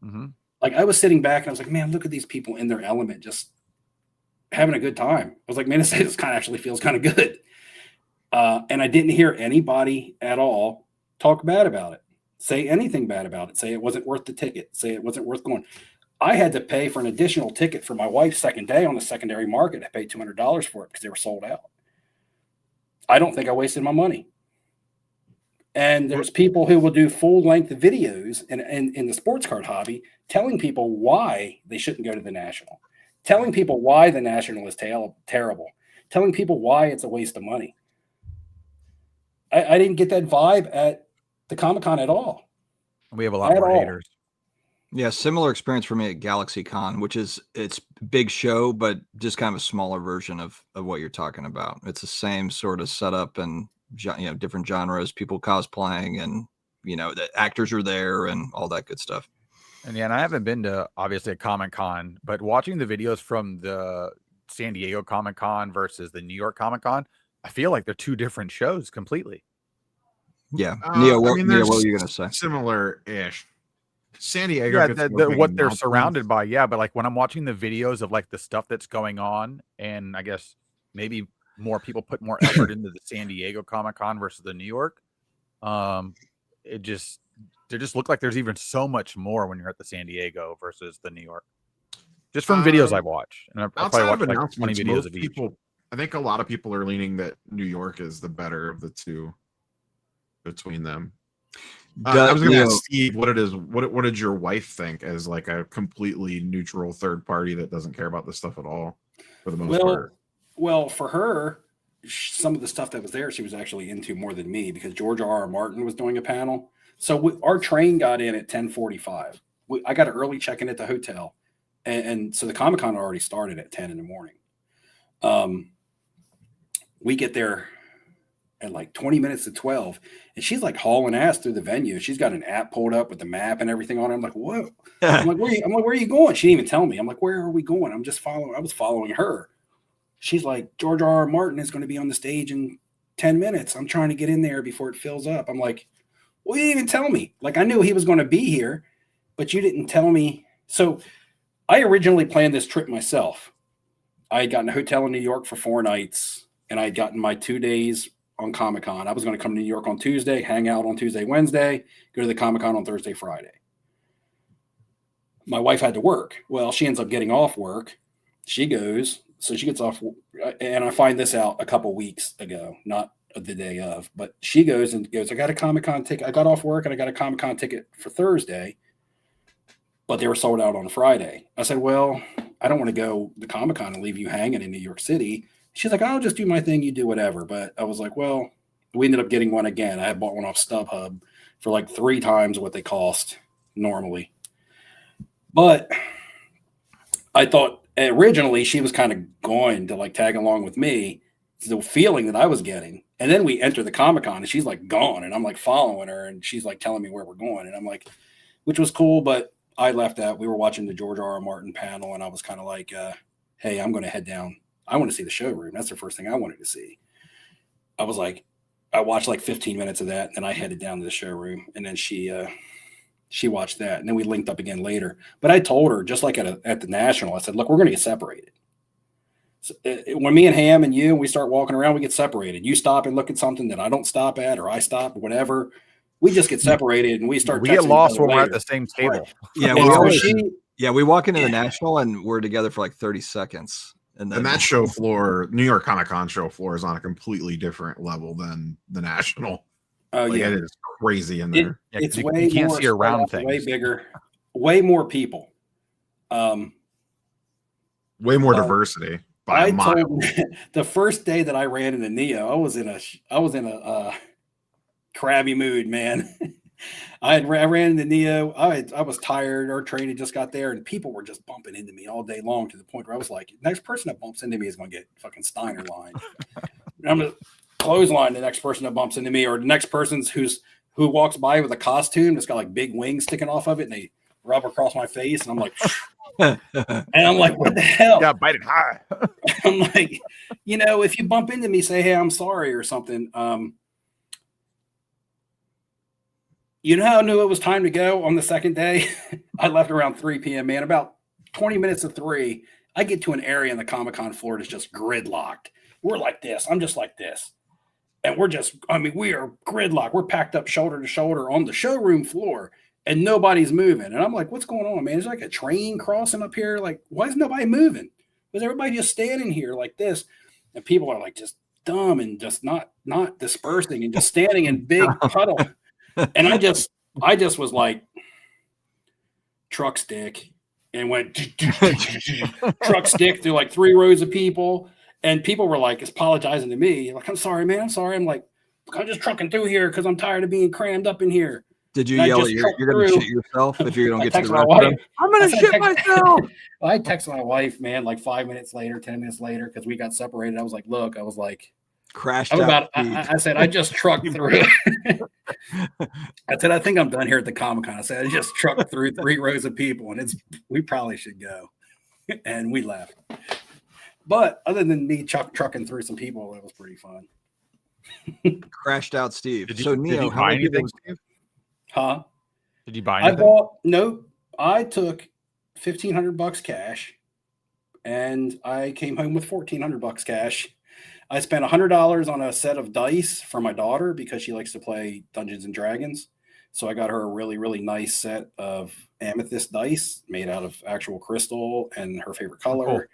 Mm-hmm. Like I was sitting back and I was like, man, look at these people in their element, just having a good time. I was like, man, this kind of actually feels kind of good. And I didn't hear anybody at all talk bad about it, say anything bad about it, say it wasn't worth the ticket, say it wasn't worth going. I had to pay for an additional ticket for my wife's second day on the secondary market. I paid $200 for it because they were sold out. I don't think I wasted my money. And there's people who will do full-length videos in the sports card hobby telling people why they shouldn't go to the National, telling people why the National is terrible, telling people why it's a waste of money. I didn't get that vibe at the Comic-Con at all. We have a lot more haters. Yeah, similar experience for me at GalaxyCon, which is it's big show, but just kind of a smaller version of what you're talking about. It's the same sort of setup and different genres, people cosplaying, and the actors are there and all that good stuff. And yeah, and I haven't been to obviously a Comic-Con, but watching the videos from the San Diego Comic-Con versus the New York Comic-Con, I feel like they're two different shows completely. Yeah, Neo, what were you gonna say? Similar-ish. San Diego, what they're surrounded by, yeah. But like when I'm watching the videos of like the stuff that's going on, and I guess maybe more people put more effort into the San Diego Comic-Con versus the New York. They just look like there's even so much more when you're at the San Diego versus the New York. Just from videos I've watched, and I've probably watched like 20 videos of each. I think a lot of people are leaning that New York is the better of the two between them. I was going to ask Steve what it is. What did your wife think as like a completely neutral third party that doesn't care about this stuff at all for the most part? Well, for her, some of the stuff that was there, she was actually into more than me because George R.R. Martin was doing a panel. So our train got in at 10:45. I got an early check-in at the hotel, and so the Comic-Con already started at 10 in the morning. We get there at like 20 minutes to 12, and she's like hauling ass through the venue. She's got an app pulled up with the map and everything on it. I'm like, whoa. I'm like, where are you going? She didn't even tell me. I'm like, where are we going? I was following her. She's like, George R.R. Martin is going to be on the stage in 10 minutes. I'm trying to get in there before it fills up. I'm like, well, you didn't even tell me. Like, I knew he was going to be here, but you didn't tell me. So I originally planned this trip myself. I had gotten a hotel in New York for 4 nights, and I had gotten my 2 days on Comic-Con. I was going to come to New York on Tuesday, hang out on Tuesday, Wednesday, go to the Comic-Con on Thursday, Friday. My wife had to work. Well, she ends up getting off work. She goes, so she gets off, and I find this out a couple weeks ago, not the day of, but she goes, I got a Comic-Con ticket. I got off work and I got a Comic-Con ticket for Thursday, but they were sold out on Friday. I said, well, I don't want to go to Comic-Con and leave you hanging in New York City. She's like, I'll just do my thing. You do whatever. But I was like, well, we ended up getting one again. I had bought one off StubHub for like 3 times what they cost normally. But I thought originally she was kind of going to like tag along with me, the feeling that I was getting. And then we enter the Comic-Con and she's like gone, and I'm like following her, and she's like telling me where we're going. And I'm like, which was cool. But I left out. We were watching the George R.R. Martin panel, and I was kind of like, hey, I'm going to head down. I want to see the showroom. That's the first thing I wanted to see. I was like, I watched like 15 minutes of that, and then I headed down to the showroom, and then she watched that, and then we linked up again later. But I told her, just like at the National, I said, look, we're going to get separated. So, when me and Hamm and you, we start walking around, we get separated. You stop and look at something that I don't stop at, or I stop, or whatever. We just get separated, and we start. We get lost when we're at the same table. Right. Yeah, we walk into the National, and we're together for like 30 seconds. And that show floor, New York Comic-Con show floor, is on a completely different level than the National. Oh, yeah. It is crazy in there. It's you way can't more see around out, things. way bigger, way more people. Way more diversity by a mile. The first day that I ran into Neo, I was in a crabby mood, man. I ran into Neo. I was tired. Our train had just got there, and people were just bumping into me all day long to the point where I was like, next person that bumps into me is going to get fucking Steiner line. I'm going to clothesline the next person that bumps into me, or the next person's who walks by with a costume that's got like big wings sticking off of it, and they rub across my face, and I'm like, and I'm like, what the hell? Yeah, bite it high. I'm like, if you bump into me, say, hey, I'm sorry or something. You know how I knew it was time to go on the second day? I left around 3 p.m., man. About 20 minutes to 3, I get to an area in the Comic-Con floor that's just gridlocked. We're like this. I'm just like this. And we are gridlocked. We're packed up shoulder to shoulder on the showroom floor, and nobody's moving. And I'm like, what's going on, man? Is there like a train crossing up here? Like, why is nobody moving? Was everybody just standing here like this? And people are like just dumb and just not dispersing and just standing in big puddle. And I just was like, truck stick, and went truck stick through like 3 rows of people. And people were like apologizing to me. Like, I'm sorry, man. I'm sorry. I'm like, I'm just trucking through here because I'm tired of being crammed up in here. Did you yell, you're going to shit yourself if you don't get to the restroom? I'm going to shit myself. I texted my wife, man, like 5 minutes later, 10 minutes later, because we got separated. I was like, crashed out. I said, I just trucked through. I said, I think I'm done here at the Comic-Con. I said, I just trucked through 3 rows of people, and we probably should go. And we left. But other than me trucking through some people, it was pretty fun. Crashed out, Steve. Did you how buy many anything, people? Steve? Huh? Did you buy anything? I took $1,500 cash, and I came home with $1,400 cash. I spent $100 on a set of dice for my daughter because she likes to play Dungeons and Dragons. So I got her a really, really nice set of amethyst dice made out of actual crystal and her favorite color.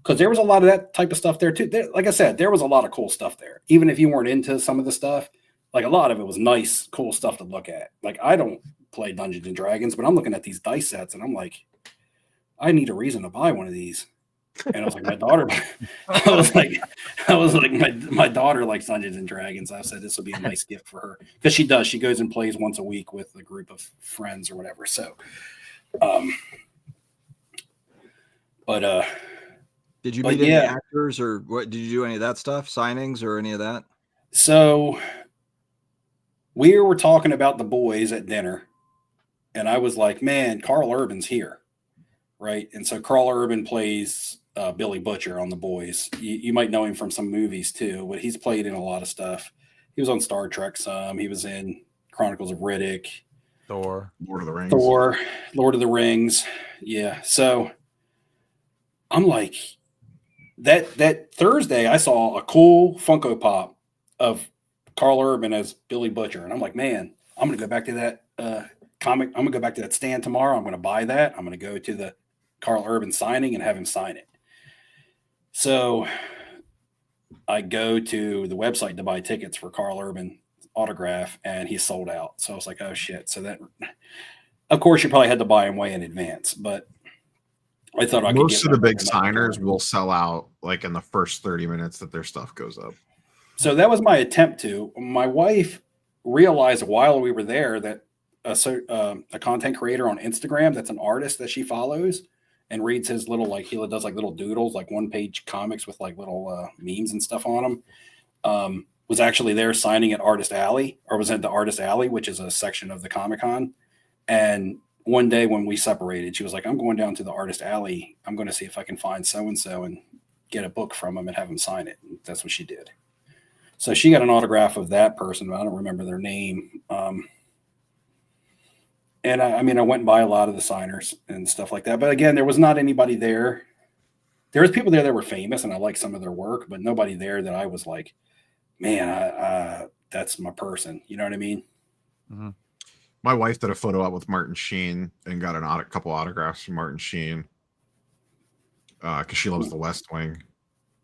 Because there was a lot of that type of stuff there too. Like I said, there was a lot of cool stuff there. Even if you weren't into some of the stuff, like a lot of it was nice, cool stuff to look at. Like, I don't play Dungeons and Dragons, but I'm looking at these dice sets and I'm like, I need a reason to buy one of these. And I was like, my daughter, my daughter likes Dungeons and Dragons. I said this would be a nice gift for her because she does. She goes and plays once a week with a group of friends or whatever. So, did you meet any actors, or what? Did you do any of that stuff, signings or any of that? So we were talking about The Boys at dinner, and I was like, man, Carl Urban's here. Right. And so Carl Urban plays Billy Butcher on The Boys. You might know him from some movies too, but he's played in a lot of stuff. He was on Star Trek some. He was in Chronicles of Riddick. Thor. Lord of the Rings. Lord of the Rings. Yeah. So I'm like, that Thursday I saw a cool Funko Pop of Carl Urban as Billy Butcher. And I'm like, man, I'm going to go back to that comic. I'm going to go back to that stand tomorrow. I'm going to buy that. I'm going to go to the Carl Urban signing and have him sign it. So I go to the website to buy tickets for Carl Urban autograph, and he's sold out. So I was like, oh shit. So that, of course, you probably had to buy him way in advance, but I thought most of the big signers will sell out like in the first 30 minutes that their stuff goes up. So that was my attempt to. My wife realized while we were there that a content creator on Instagram that's an artist that she follows and reads his little, like, he does like little doodles, like 1-page comics with like little memes and stuff on them, was actually there signing at Artist Alley, or was at the Artist Alley, which is a section of the Comic-Con. And one day when we separated, she was like, I'm going down to the Artist Alley. I'm going to see if I can find so-and-so and get a book from him and have him sign it. And that's what she did. So she got an autograph of that person, but I don't remember their name. And I went and buy a lot of the signers and stuff like that. But again, there was not anybody there there was people there that were famous, and I liked some of their work, but nobody there that I was like, man, that's my person. You know what I mean? Mm-hmm. My wife did a photo op with Martin Sheen and got a couple autographs from Martin Sheen because she loves The West Wing.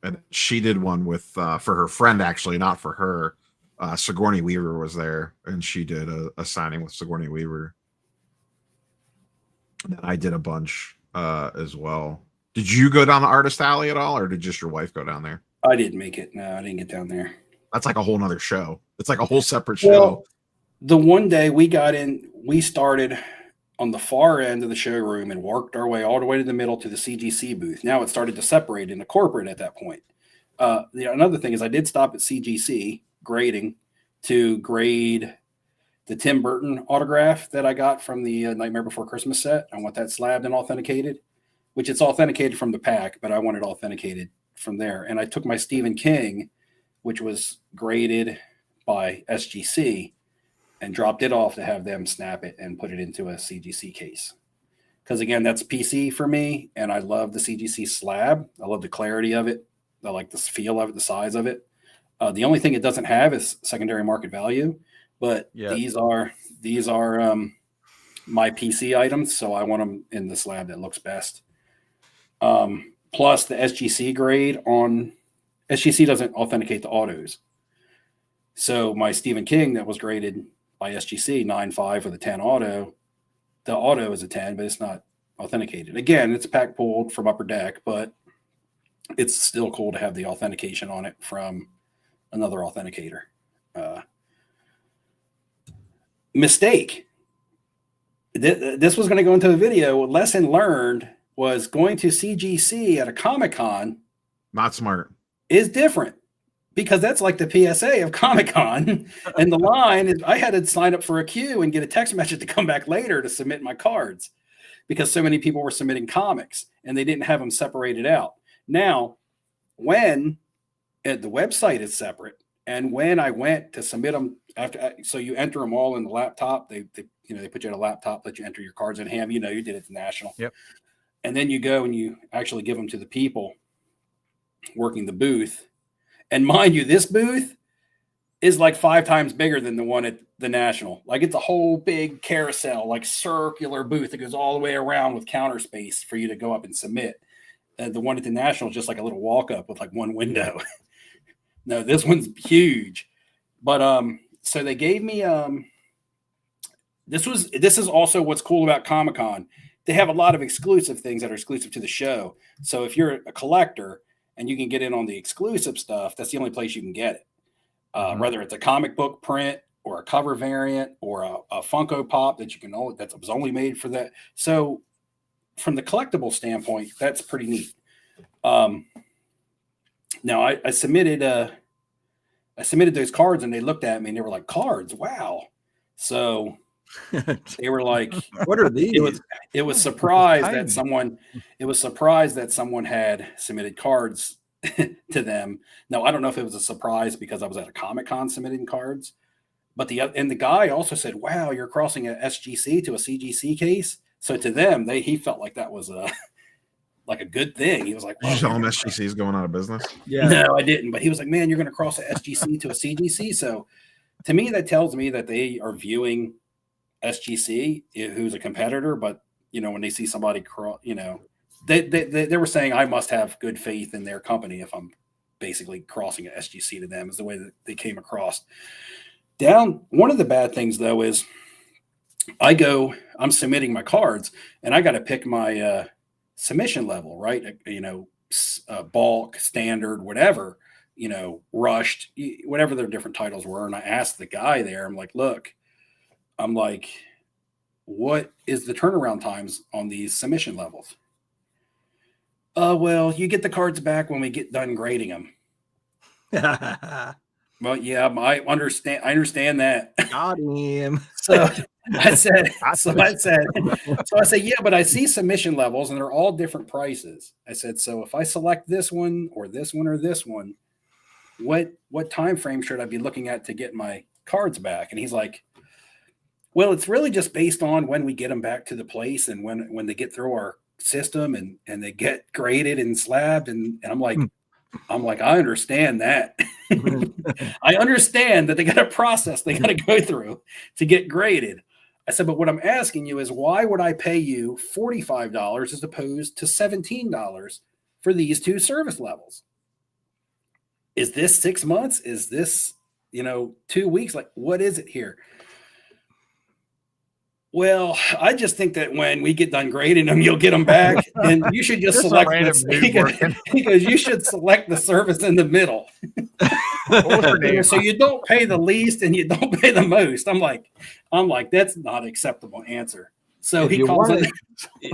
And she did one with for her friend, actually, not for her. Sigourney Weaver was there, and she did a signing with Sigourney Weaver. And I did a bunch as well. Did you go down the artist alley at all, or did just your wife go down there? I didn't make it. No, I didn't get down there. That's like a whole nother show. It's like a whole separate show. Well, the one day we got in, we started on the far end of the showroom and worked our way all the way to the middle to the CGC booth. Now it started to separate into corporate at that point. Another thing is I did stop at CGC grading to grade the Tim Burton autograph that I got from the Nightmare Before Christmas set. I want that slabbed and authenticated, which it's authenticated from the pack, but I want it authenticated from there. And I took my Stephen King, which was graded by SGC, and dropped it off to have them snap it and put it into a CGC case. Because again, that's PC for me, and I love the CGC slab. I love the clarity of it. I like the feel of it, the size of it. The only thing it doesn't have is secondary market value, but these are my PC items, so I want them in the slab that looks best. Plus the SGC grade on SGC doesn't authenticate the autos. So my Stephen King that was graded by SGC 9.5 with a 10 auto, the auto is a 10, but it's not authenticated. Again, it's pack pulled from Upper Deck, but it's still cool to have the authentication on it from another authenticator. Mistake. This was going to go into the video. Lesson learned was going to CGC at a Comic-Con. Not smart. Is different because that's like the PSA of Comic-Con. And the line is I had to sign up for a queue and get a text message to come back later to submit my cards because so many people were submitting comics and they didn't have them separated out. Now, when the website is separate, and when I went to submit them after, so you enter them all in the laptop. They put you in a laptop, let you enter your cards in Hamm. You did it at the National. Yep. And then you go and you actually give them to the people working the booth. And mind you, this booth is like 5 times bigger than the one at the National. Like it's a whole big carousel, like circular booth that goes all the way around with counter space for you to go up and submit. The one at the National is just like a little walk up with like one window. No, this one's huge. But so they gave me this is also what's cool about Comic-Con. They have a lot of exclusive things that are exclusive to the show. So if you're a collector and you can get in on the exclusive stuff, that's the only place you can get it. Whether it's a comic book print or a cover variant or a Funko Pop that you can only that was only made for that. So from the collectible standpoint, that's pretty neat. Now I submitted those cards and they looked at me and they were like, cards, wow. So they were like, what are these? It was surprised that someone had submitted cards to them. Now I don't know if it was a surprise because I was at a Comic-Con submitting cards, but the guy also said, wow, you're crossing a SGC to a CGC case. So to them, he felt like that was like a good thing. He was like, wow, you tell him SGC is going out of business? Yeah. No, I didn't. But he was like, man, you're going to cross a SGC to a CGC. So to me, that tells me that they are viewing SGC, who's a competitor, but when they see somebody cross, they were saying I must have good faith in their company if I'm basically crossing an SGC to them is the way that they came across. One of the bad things though is I'm submitting my cards and I got to pick my submission level, right? Bulk, standard, whatever, rushed, whatever their different titles were. And I asked the guy there, I'm like, what is the turnaround times on these submission levels? Well, you get the cards back when we get done grading them. Well, yeah, I understand that. Got him. So I said, yeah, but I see submission levels and they're all different prices. I said, so if I select this one or this one or this one, what time frame should I be looking at to get my cards back? And he's like, well, it's really just based on when we get them back to the place and when they get through our system and they get graded and slabbed. And I'm like, I understand that. I understand that they got a process they got to go through to get graded. I said, but what I'm asking you is why would I pay you $45 as opposed to $17 for these two service levels? Is this 6 months? Is this, 2 weeks? Like, what is it here? Well, I just think that when we get done grading them, you'll get them back, and you should just select this. Because you should select the service in the middle. So you don't pay the least and you don't pay the most. I'm like, that's not an acceptable answer. So he calls it.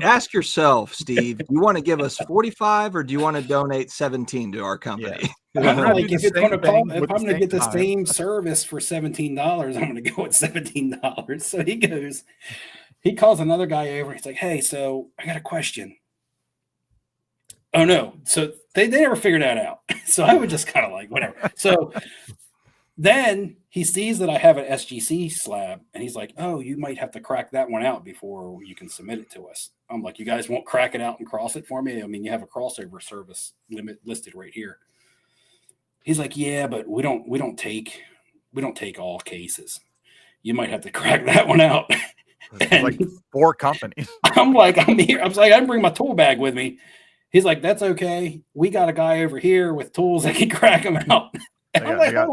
Ask yourself, Steve, do you want to give us 45 or do you want to donate 17 to our company? Yeah. Like if I'm going to get the same service for $17, I'm going to go with $17. So he calls another guy over. He's like, hey, so I got a question. Oh no. So they never figured that out. So I would just kind of like, whatever. So then he sees that I have an SGC slab and he's like, oh, you might have to crack that one out before you can submit it to us. I'm like, you guys won't crack it out and cross it for me? I mean, you have a crossover service limit listed right here. He's like, yeah, but we don't take all cases. You might have to crack that one out. Like 4 companies. I'm like, I'm here. I was like, I didn't bring my tool bag with me. He's like, that's okay. We got a guy over here with tools that can crack them out. They got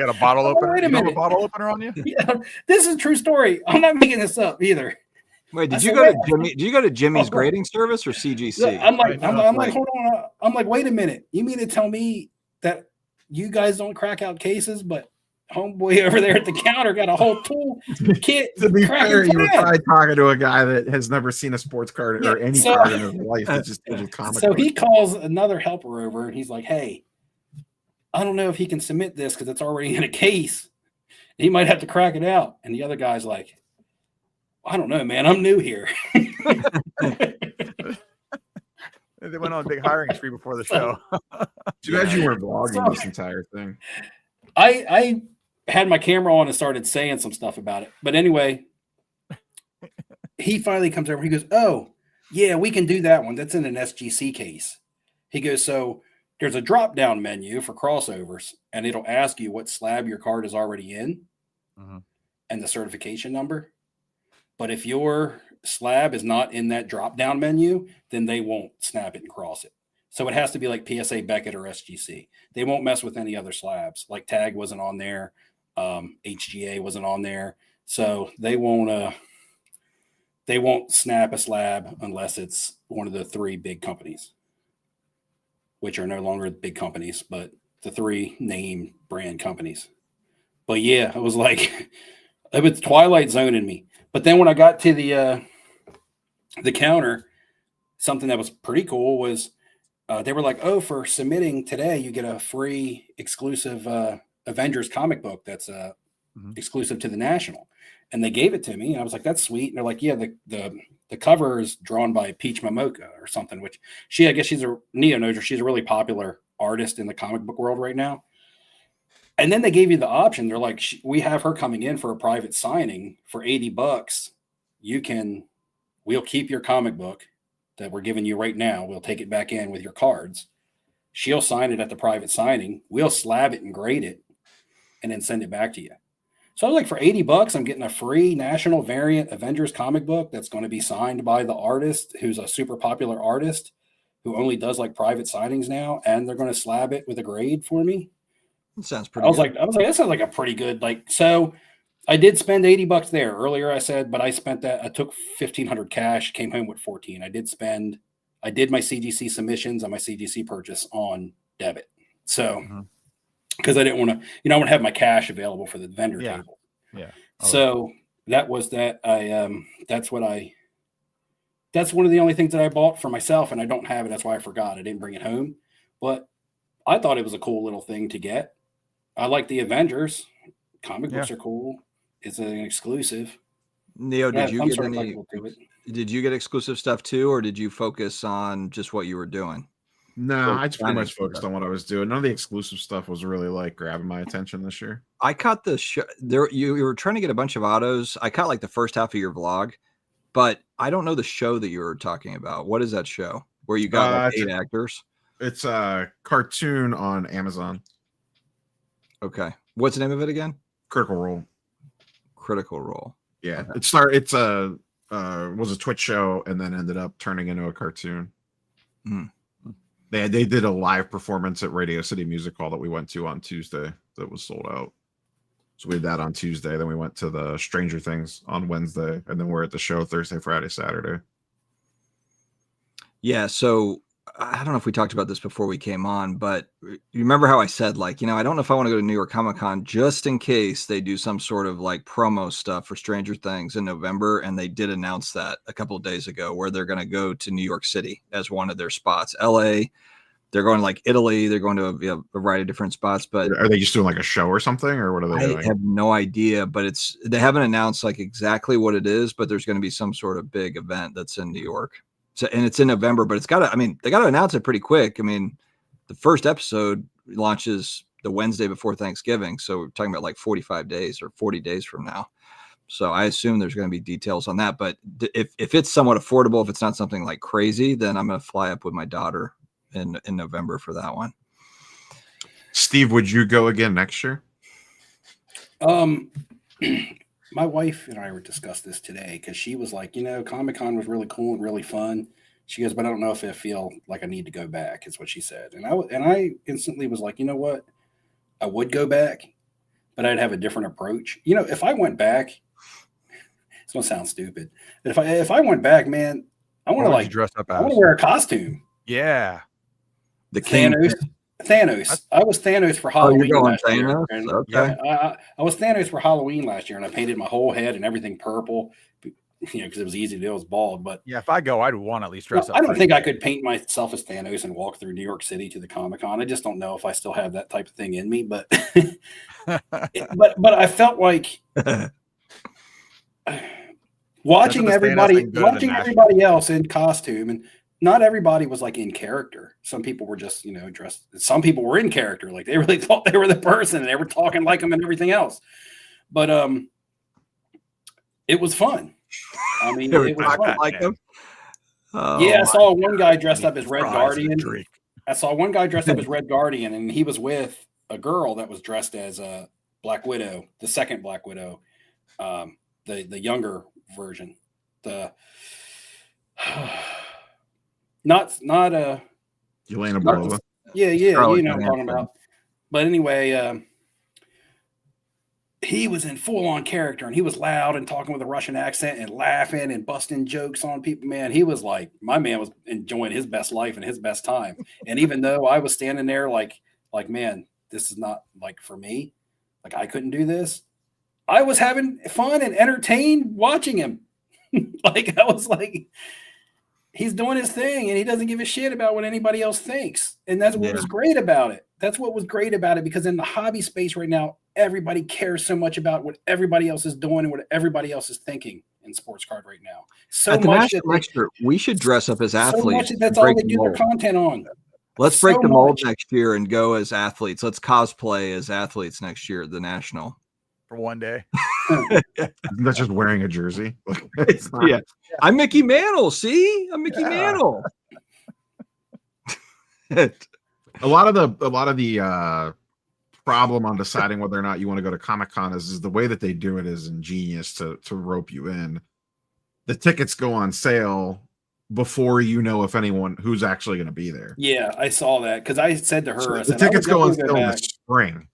a bottle opener. Wait a minute. A bottle opener on you? Yeah, this is a true story. I'm not making this up either. Wait, did you go to Jimmy's grading service or CGC? I'm like, hold on. I'm like, wait a minute. You mean to tell me that you guys don't crack out cases, but homeboy over there at the counter got a whole tool kit? To be fair, you were probably talking to a guy that has never seen a sports card or any card in his life. It's just a comic. So he calls another helper over and he's like, hey, I don't know if he can submit this because it's already in a case. He might have to crack it out. And the other guy's like, I don't know, man. I'm new here. They went on a big hiring spree before the show. Too bad you weren't vlogging this entire thing. I had my camera on and started saying some stuff about it. But anyway, he finally comes over. He goes, oh, yeah, we can do that one. That's in an SGC case. He goes, so there's a drop-down menu for crossovers, and it'll ask you what slab your card is already in and the certification number. But if your slab is not in that drop-down menu, then they won't snap it and cross it. So it has to be like PSA Beckett or SGC. They won't mess with any other slabs. Like Tag wasn't on there. HGA wasn't on there. So they won't snap a slab unless it's one of the 3 big companies, which are no longer big companies, but the 3 name brand companies. But yeah, it was like, it was Twilight Zone in me. But then when I got to the counter, something that was pretty cool was they were like, oh, for submitting today, you get a free exclusive Avengers comic book that's exclusive to the National. And they gave it to me. And I was like, that's sweet. And they're like, yeah, the cover is drawn by Peach Momoka or something, which I guess she's Neo knows her. She's a really popular artist in the comic book world right now. And then they gave you the option. They're like, we have her coming in for a private signing for $80. We'll keep your comic book that we're giving you right now. We'll take it back in with your cards. She'll sign it at the private signing. We'll slab it and grade it and then send it back to you. So I was like, for $80, I'm getting a free National variant Avengers comic book that's going to be signed by the artist, who's a super popular artist who only does like private signings now. And they're going to slab it with a grade for me. It sounds pretty good. I was like, that sounds like a pretty good, so I did spend $80 there earlier. I said, but I spent that. I took 1,500 cash, came home with 14. I did my CGC submissions and my CGC purchase on debit. So, because I didn't want to, I want to have my cash available for the vendor table. Yeah. So that was that. That's one of the only things that I bought for myself, and I don't have it. That's why I forgot. I didn't bring it home, but I thought it was a cool little thing to get. I like the Avengers. Comic books are cool. It's an exclusive. Neo, did you get exclusive stuff too, or did you focus on just what you were doing? No, I just pretty much focused on what I was doing. None of the exclusive stuff was really like grabbing my attention this year. I caught the there. You were trying to get a bunch of autos. I caught like the first half of your vlog, but I don't know the show that you were talking about. What is that show where you got like 8 actors? It's a cartoon on Amazon. Okay. What's the name of it again? Critical Role. Critical Role. Yeah. Okay. It's was a Twitch show and then ended up turning into a cartoon. Mm. They did a live performance at Radio City Music Hall that we went to on Tuesday that was sold out. So we did that on Tuesday. Then we went to the Stranger Things on Wednesday, and then we're at the show Thursday, Friday, Saturday. Yeah. So I don't know if we talked about this before we came on, but you remember how I said, like, I don't know if I want to go to New York Comic Con just in case they do some sort of like promo stuff for Stranger Things in November. And they did announce that a couple of days ago where they're going to go to New York City as one of their spots. LA, they're going to like Italy. They're going to a variety of different spots. But are they just doing like a show or something, or what are they doing? I have no idea, but they haven't announced like exactly what it is, but there's going to be some sort of big event that's in New York. So, and it's in November, but they got to announce it pretty quick. I mean, the first episode launches the Wednesday before Thanksgiving. So we're talking about like 45 days or 40 days from now. So I assume there's going to be details on that. But if it's somewhat affordable, if it's not something like crazy, then I'm going to fly up with my daughter in November for that one. Steve, would you go again next year? My wife and I were discussed this today because she was like, Comic-Con was really cool and really fun. She goes, but I don't know if I feel like I need to go back, is what she said. And I instantly was like, you know what? I would go back, but I'd have a different approach. If I went back, it's going to sound stupid. But if I went back, man, I want to dress up as? I want to wear a costume. Yeah. The Thanos. I was Thanos for Halloween last year. And, okay. I was Thanos for Halloween last year, and I painted my whole head and everything purple, because it was easy to do. I was bald, but yeah, if I go, I'd want to at least dress up. I don't think I could paint myself as Thanos and walk through New York City to the Comic-Con. I just don't know if I still have that type of thing in me, but but I felt like watching everybody else in costume, and not everybody was like in character. Some people were just, dressed. Some people were in character. Like they really thought they were the person and they were talking like them and everything else. But it was fun. I mean, it was fun. Like them. Yeah, I saw one guy dressed up as Red Guardian. And he was with a girl that was dressed as a Black Widow, the second Black Widow, the younger version. Not Yelena Belova. Yeah, you know what I'm talking about. But anyway, he was in full-on character, and he was loud and talking with a Russian accent and laughing and busting jokes on people. Man, he was like, my man was enjoying his best life and his best time. And even though I was standing there like, man, this is not like for me, like I couldn't do this, I was having fun and entertained watching him. Like I was like, he's doing his thing and he doesn't give a shit about what anybody else thinks. And that's what was great about it. That's what was great about it, because in the hobby space right now, everybody cares so much about what everybody else is doing and what everybody else is thinking in sports card right now. So much that we should dress up as athletes. So much that's all they do their content on. Let's break the mold next year and go as athletes. Let's cosplay as athletes next year at the National. For one day. That's just wearing a jersey. Yeah. I'm Mickey Mantle. See? I'm Mickey Mantle. A lot of the problem on deciding whether or not you want to go to Comic-Con is the way that they do it is ingenious to rope you in. The tickets go on sale before you know if anyone who's actually going to be there. Yeah, I saw that because I said to her, the tickets go on sale in the spring.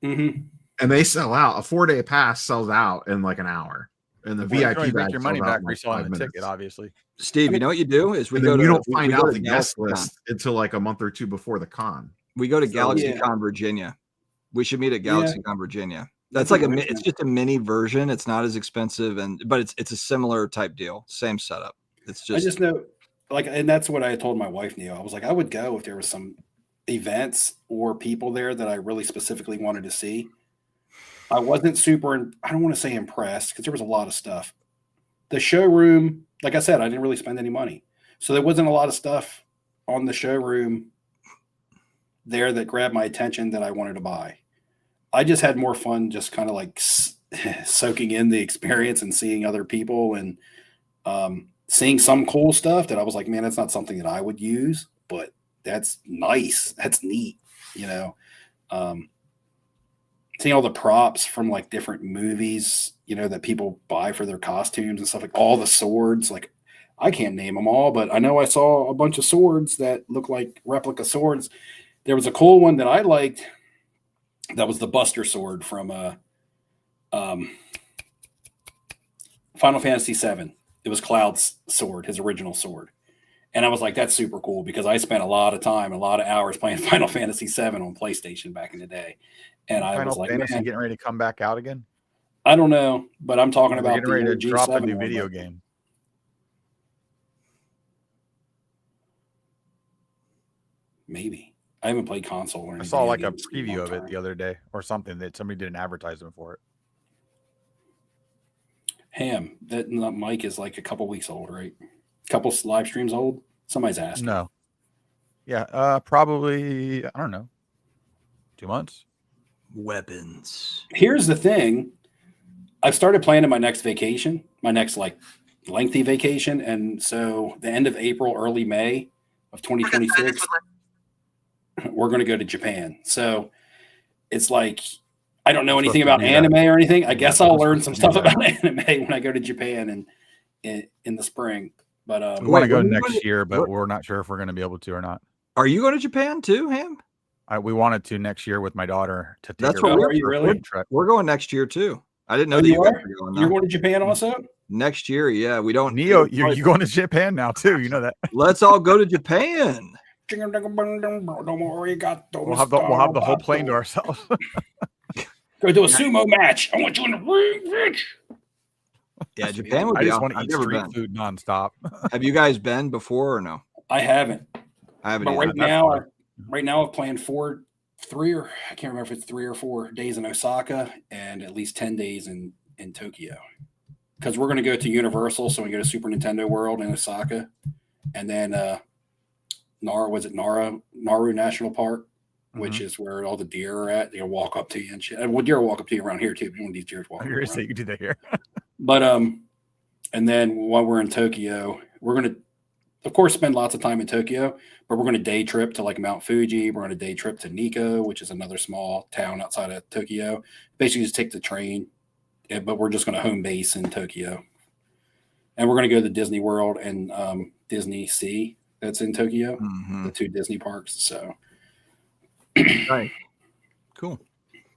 Mm-hmm. And they sell out. A 4-day pass sells out in like an hour. And the VIP make your money back reselling the ticket, obviously. Steve, you know what you do is you don't find out the guest list until like a month or two before the con. We go to GalaxyCon Virginia. We should meet at GalaxyCon Virginia. That's like it's just a mini version. It's not as expensive, but it's a similar type deal. Same setup. It's just, I just know, like, and that's what I told my wife, Neil. I was like, I would go if there was some events or people there that I really specifically wanted to see. I wasn't I don't want to say impressed, because there was a lot of stuff. The showroom, like I said, I didn't really spend any money. So there wasn't a lot of stuff on the showroom there that grabbed my attention that I wanted to buy. I just had more fun just kind of like soaking in the experience and seeing other people. And Seeing some cool stuff that I was like, man, that's not something that I would use, but that's nice. That's neat, you know. Seeing all the props from like different movies, you know, that people buy for their costumes and stuff, like all the swords. Like, I can't name them all, but I know I saw a bunch of swords that look like replica swords. There was a cool one that I liked. That was the Buster sword from Final Fantasy VII. It was Cloud's sword, his original sword. And I was like, that's super cool because I spent a lot of time, a lot of hours playing Final Fantasy VII on PlayStation back in the day. And I was like, Fantasy man, getting ready to come back out again? I don't know, but I'm talking about getting ready to drop a new one, video game. Maybe. I haven't played console or anything. I saw like a preview of it the other day or something that somebody did an advertisement for it. Hamm, that mic is like a couple weeks old, right? A couple live streams old? Somebody's asking. No. Yeah, probably, I don't know, 2 months. Weapons. Here's the thing. I've started planning my next vacation, my next like lengthy vacation. And so the end of April, early May of 2026, we're going to go to Japan. So it's like, I don't know anything about anime or anything. I guess I'll learn some stuff about anime when I go to Japan in the spring. But we want to go next year, but we're not sure if we're going to be able to or not. Are you going to Japan too, Hamm? We wanted to next year with my daughter to take That's her. what are you really? We're going next year too. I didn't know that you guys were going. You're going to Japan also? Next year, yeah. We don't. Neo, you're going to Japan now too. You know that. Let's all go to Japan. We'll have the whole plane to ourselves. Go do a sumo match. I want you in the ring, bitch. Yeah, Japan would be. I just want to eat street food nonstop. Have you guys been before or no? I haven't. I haven't. But right now, I've planned 3 or I can't remember if it's 3 or 4 days in Osaka and at least 10 days in Tokyo. Because we're going to go to Universal, so we go to Super Nintendo World in Osaka, and then Naru National Park, which is where all the deer are at. They'll walk up to you and shit. Well, deer will walk up to you around here too. One of these deer walk. You're saying you do that here. But and then while we're in Tokyo, we're going to, of course, spend lots of time in Tokyo, but we're going to day trip to like Mount Fuji. We're going to day trip to Nikko, which is another small town outside of Tokyo. Basically, just take the train, but we're just going to home base in Tokyo. And we're going to go to Disney World and Disney Sea that's in Tokyo, the 2 Disney parks. So, right. Cool.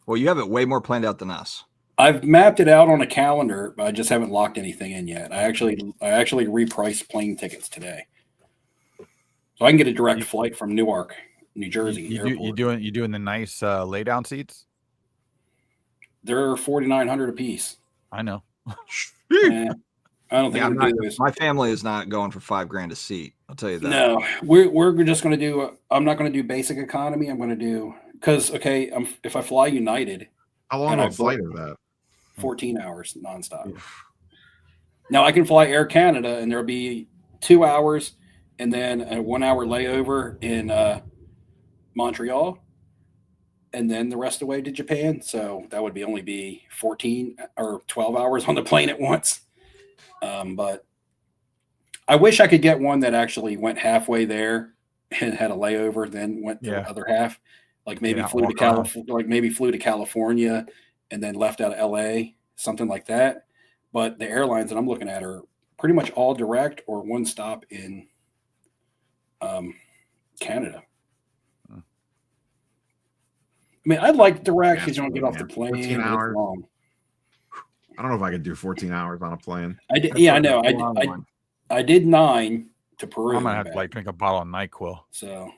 Well, you have it way more planned out than us. I've mapped it out on a calendar, but I just haven't locked anything in yet. I actually repriced plane tickets today, so I can get a direct flight from Newark, New Jersey. You doing the nice lay down seats? They're $4,900 a piece. I know. I don't think my family is not going for $5,000 a seat. I'll tell you that. No, we're just going to do. I'm not going to do basic economy. I'm going to do because if I fly United, how long of a flight is that? 14 hours nonstop. Now I can fly Air Canada, and there'll be 2 hours, and then a 1 hour layover in Montreal, and then the rest of the way to Japan. So that would only be 14 or 12 hours on the plane at once. But I wish I could get one that actually went halfway there and had a layover, then went the other half. Like maybe flew to California and then left out of LA, something like that. But the airlines that I'm looking at are pretty much all direct or one stop in Canada. I mean, I'd like direct because you don't get off the plane. 14 hours. Long. I don't know if I could do 14 hours on a plane. I did. Yeah, I know. I did 9 to Peru. I'm gonna have to drink a bottle of NyQuil. So,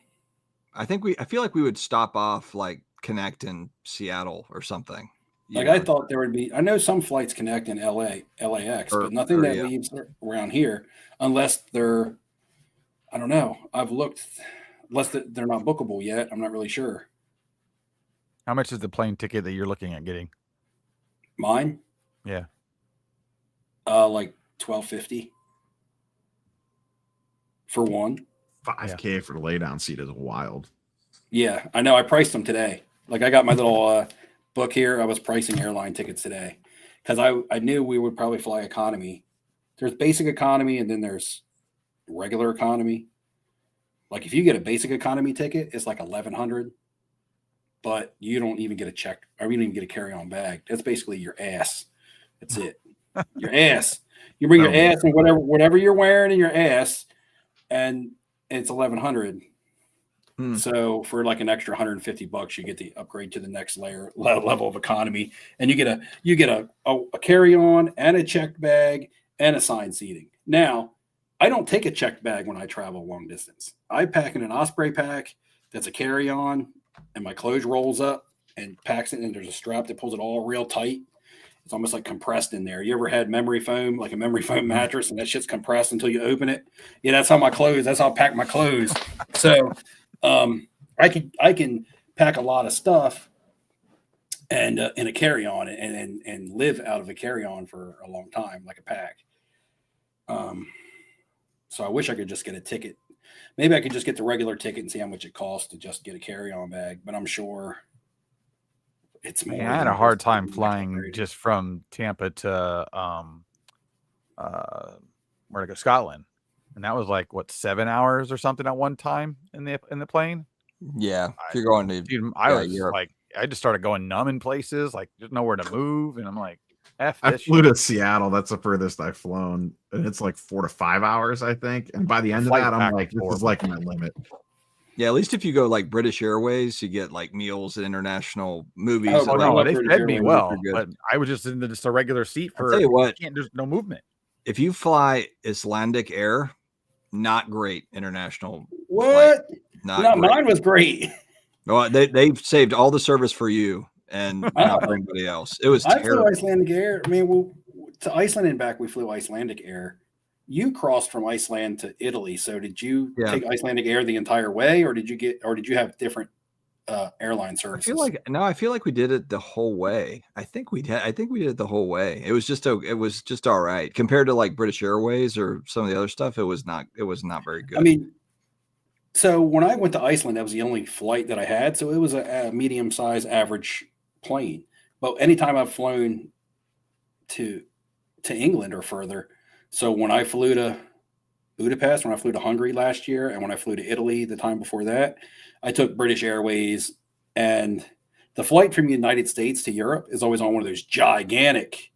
I feel like we would stop off connect in Seattle or something. I thought there would be. I know some flights connect in LAX, but nothing that leaves around here unless they're. I don't know. I've looked, unless they're not bookable yet. I'm not really sure. How much is the plane ticket that you're looking at getting? Mine? Yeah. Like $1,250 for one. $5,000 for the lay down seat is wild. Yeah, I know. I priced them today. I got my little book here. I was pricing airline tickets today because I knew we would probably fly economy there's basic economy and then there's regular economy. Like if you get a basic economy ticket, it's like $1,100, but you don't even get a check, or you don't even get a carry-on bag. That's basically your ass. That's it. Your ass. You bring your ass and whatever you're wearing in your ass, and it's $1,100. So for like an extra $150, you get the upgrade to the next level of economy, and you get a carry-on and a checked bag and assigned seating. Now, I don't take a checked bag when I travel long distance. I pack in an Osprey pack that's a carry-on, and my clothes rolls up and packs it, and there's a strap that pulls it all real tight. It's almost like compressed in there. You ever had memory foam, like a memory foam mattress, and that shit's compressed until you open it? Yeah, that's how I pack my clothes. So I can pack a lot of stuff and in a carry-on and live out of a carry-on for a long time, like a pack. So I wish I could just get a ticket. Maybe I could just get the regular ticket and see how much it costs to just get a carry-on bag, but I'm sure it's more. I had a hard time flying just from Tampa to where to go, Scotland, and that was like what, 7 hours or something at one time in the plane. Yeah, if you're going to, dude, I was Europe. Like, I just started going numb in places, like there's nowhere to move, and I'm like, I flew to Seattle. That's the furthest I've flown, and it's like 4 to 5 hours, I think. And by the end of that, I'm like, this is like my limit. Yeah, at least if you go like British Airways, you get like meals at international movies. Oh, no, they fed me well, but I was just in just a regular seat for. I'll tell you what, there's no movement. If you fly Icelandic Air, not great international. What? Not mine was great. Well, they've saved all the service for you and not for anybody else. It was terrible. I flew Icelandic Air. I mean, to Iceland and back, we flew Icelandic Air. You crossed from Iceland to Italy. So did you take Icelandic Air the entire way, or did you have different airline services? I feel like we did it the whole way. I think we did it the whole way. It was just all right compared to like British Airways or some of the other stuff. It was not very good. I mean, so when I went to Iceland, that was the only flight that I had. So it was a medium-sized average plane. But anytime I've flown to England or further, so when I flew to Budapest, when I flew to Hungary last year, and when I flew to Italy the time before that, I took British Airways, and the flight from the United States to Europe is always on one of those gigantic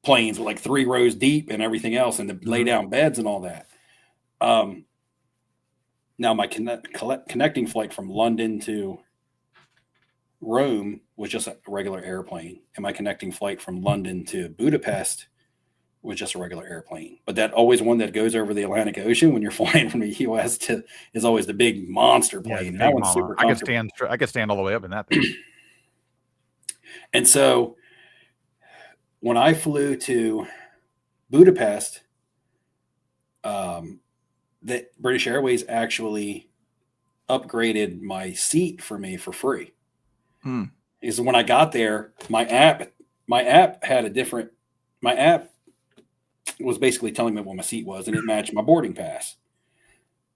planes with like 3 rows deep and everything else, and the lay down beds and all that. Now my connecting flight from London to Rome was just a regular airplane, and my connecting flight from London to Budapest was just a regular airplane. But that always one that goes over the Atlantic Ocean when you're flying from the US is always the big monster plane. That one's super comfortable. I could stand all the way up in that thing. And so when I flew to Budapest, that British Airways actually upgraded my seat for me for free. Is when I got there, my app was basically telling me what my seat was, and it matched my boarding pass.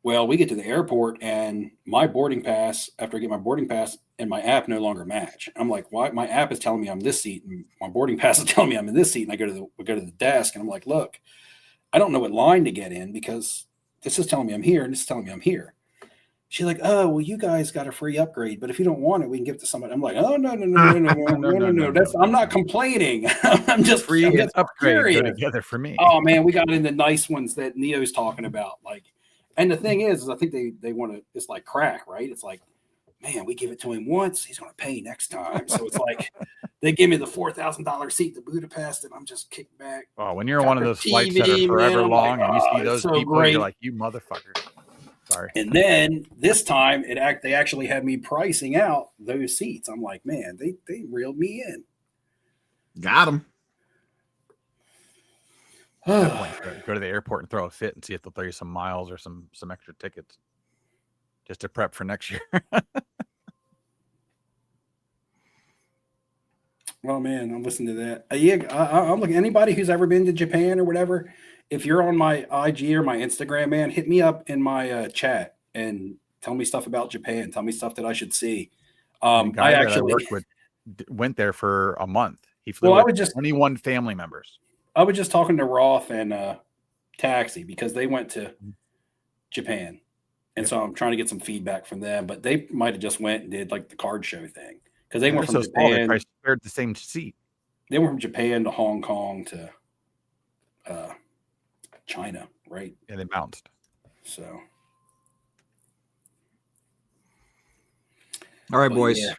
Well, we get to the airport, and my boarding pass, after I get my boarding pass, and my app no longer match. I'm like, why? My app is telling me I'm this seat, and my boarding pass is telling me I'm in this seat. And I go to the desk, and I'm like, look, I don't know what line to get in because this is telling me I'm here, and this is telling me I'm here. She's like, oh, well, you guys got a free upgrade, but if you don't want it, we can give it to somebody. I'm like, oh, no. I'm not complaining. I'm just free upgrade go together for me. Oh man, we got in the nice ones that Neo's talking about. Like, and the thing is I think they want to. It's like crack, right? It's like, man, we give it to him once, he's going to pay next time. So it's like they give me the $4,000 seat to Budapest, and I'm just kicked back. Oh, when you're on one of those flights that are forever long, and you see those people, you're like, you motherfucker. Sorry. And then this time they actually had me pricing out those seats. I'm like, man, they reeled me in. Got them. Go to the airport and throw a fit and see if they'll throw you some miles or some extra tickets just to prep for next year. Well, man, I'm listening to that. I'm looking. Anybody who's ever been to Japan or whatever, if you're on my IG or my Instagram, man, hit me up in my chat and tell me stuff about Japan. Tell me stuff that I should see. I actually went there for a month. He flew with 21 family members. I was just talking to Roth and Taxi because they went to Japan. And so I'm trying to get some feedback from them, but they might have just went and did like the card show thing because they went from Japan. They probably shared the same seat. They went from Japan to Hong Kong to China, right? Yeah, they bounced. So, all right, boys. Yeah.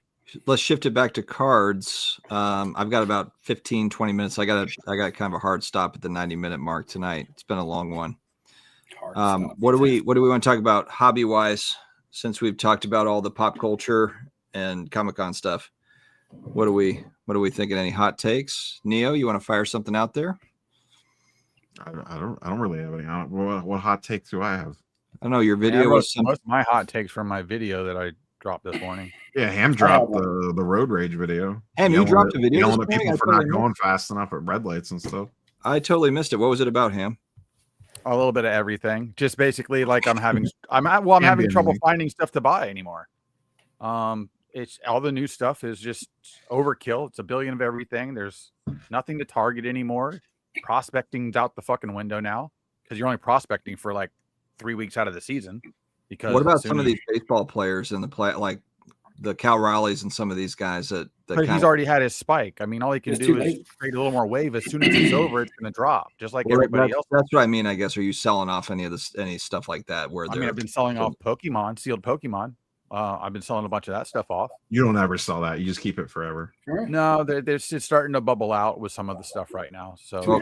Let's shift it back to cards. I've got about 15, 20 minutes. I got kind of a hard stop at the 90-minute mark tonight. It's been a long one. What do we want to talk about hobby wise, since we've talked about all the pop culture and Comic-Con stuff? What are we thinking? Any hot takes? Neo, you want to fire something out there? I don't really have any. What hot takes do I have? I don't know. Your video was most of my hot takes from my video that I dropped this morning. Yeah, Hamm dropped the road rage video. Hamm, you dropped a video yelling at people for not going fast enough at red lights and stuff. I totally missed it. What was it about, Hamm? A little bit of everything. Just basically like I'm having trouble finding stuff to buy anymore. It's all the new stuff is just overkill. It's a billion of everything. There's nothing to target anymore. Prospecting's out the fucking window now because you're only prospecting for like 3 weeks out of the season. Because what about some of these baseball players in the play, like the Cal Rileys and some of these guys that he's already had his spike. I mean, all he can do is create a little more wave. As soon as it's over, it's going to drop, just like everybody else. That's what I mean. I guess, are you selling off any stuff like that? I've been selling off sealed Pokemon. I've been selling a bunch of that stuff off. You don't ever sell that. You just keep it forever. No, they're just starting to bubble out with some of the stuff right now. So,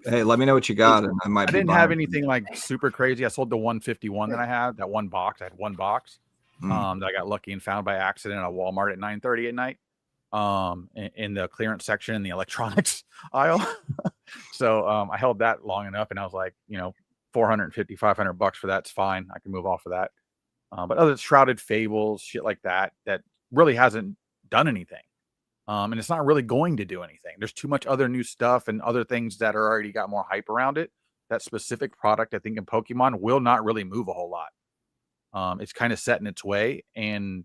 hey, let me know what you got, and I didn't have anything like super crazy. I sold the 151 that I had. That one box. I had one box. That I got lucky and found by accident at Walmart at 9:30 at night. In the clearance section in the electronics aisle. So I held that long enough, and I was like, $450, $500 for that's fine. I can move off of that. But other Shrouded Fables, shit like that really hasn't done anything. And it's not really going to do anything. There's too much other new stuff and other things that are already got more hype around it. That specific product, I think, in Pokemon will not really move a whole lot. It's kind of set in its way, and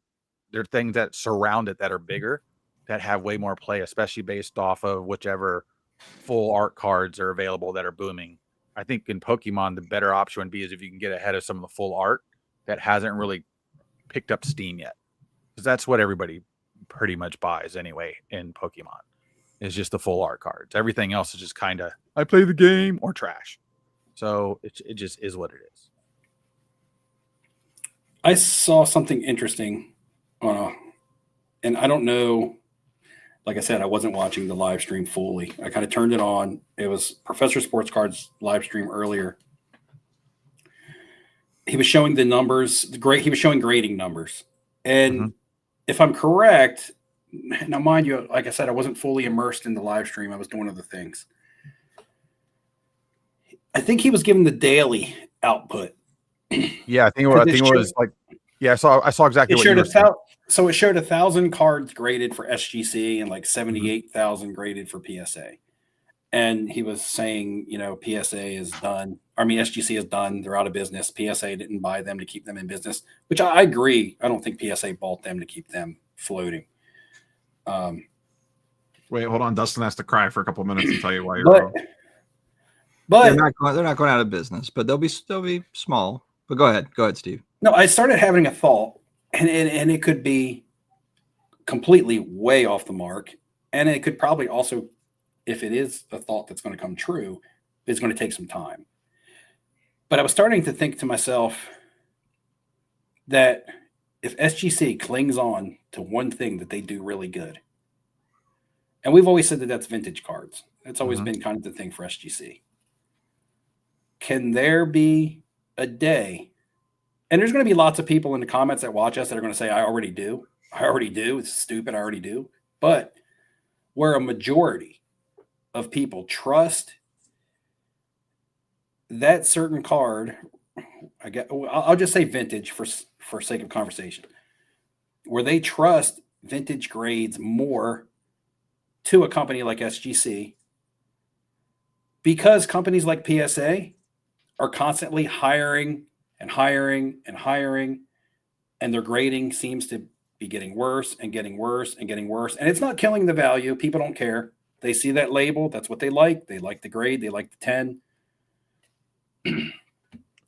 there are things that surround it that are bigger, that have way more play, especially based off of whichever full art cards are available that are booming. I think in Pokemon, the better option would be is if you can get ahead of some of the full art that hasn't really picked up steam yet. Because that's what everybody pretty much buys anyway in Pokemon. It's just the full art cards. Everything else is just kind of, I play the game or trash. So it just is what it is. I saw something interesting and I don't know, like I said, I wasn't watching the live stream fully. I kind of turned it on. It was Professor Sports Card's live stream earlier. He was showing the numbers. He was showing grading numbers. And if I'm correct, now mind you, like I said, I wasn't fully immersed in the live stream. I was doing other things. I think he was giving the daily output. Yeah, I think it was like, yeah, I saw exactly what you were saying. So it showed 1,000 cards graded for SGC and like 78,000 graded for PSA. And he was saying, PSA is done. SGC is done. They're out of business. PSA didn't buy them to keep them in business, which I agree. I don't think PSA bought them to keep them floating. Wait, hold on. Dustin has to cry for a couple of minutes and tell you why you're wrong. But they're not going out of business, but they'll be small. But go ahead, Steve. No, I started having a thought, and it could be completely way off the mark, and it could probably also, if it is a thought that's going to come true, it's going to take some time. But I was starting to think to myself that if SGC clings on to one thing that they do really good, and we've always said that that's vintage cards. That's always been kind of the thing for SGC. Can there be a day, and there's going to be lots of people in the comments that watch us that are going to say, I already do. It's stupid. I already do. But where a majority of people trust that certain card, I'll just say vintage for sake of conversation, where they trust vintage grades more to a company like SGC, because companies like PSA are constantly hiring, and their grading seems to be getting worse and getting worse and getting worse. And it's not killing the value. People don't care. They see that label. That's what they like. They like the grade. They like the 10.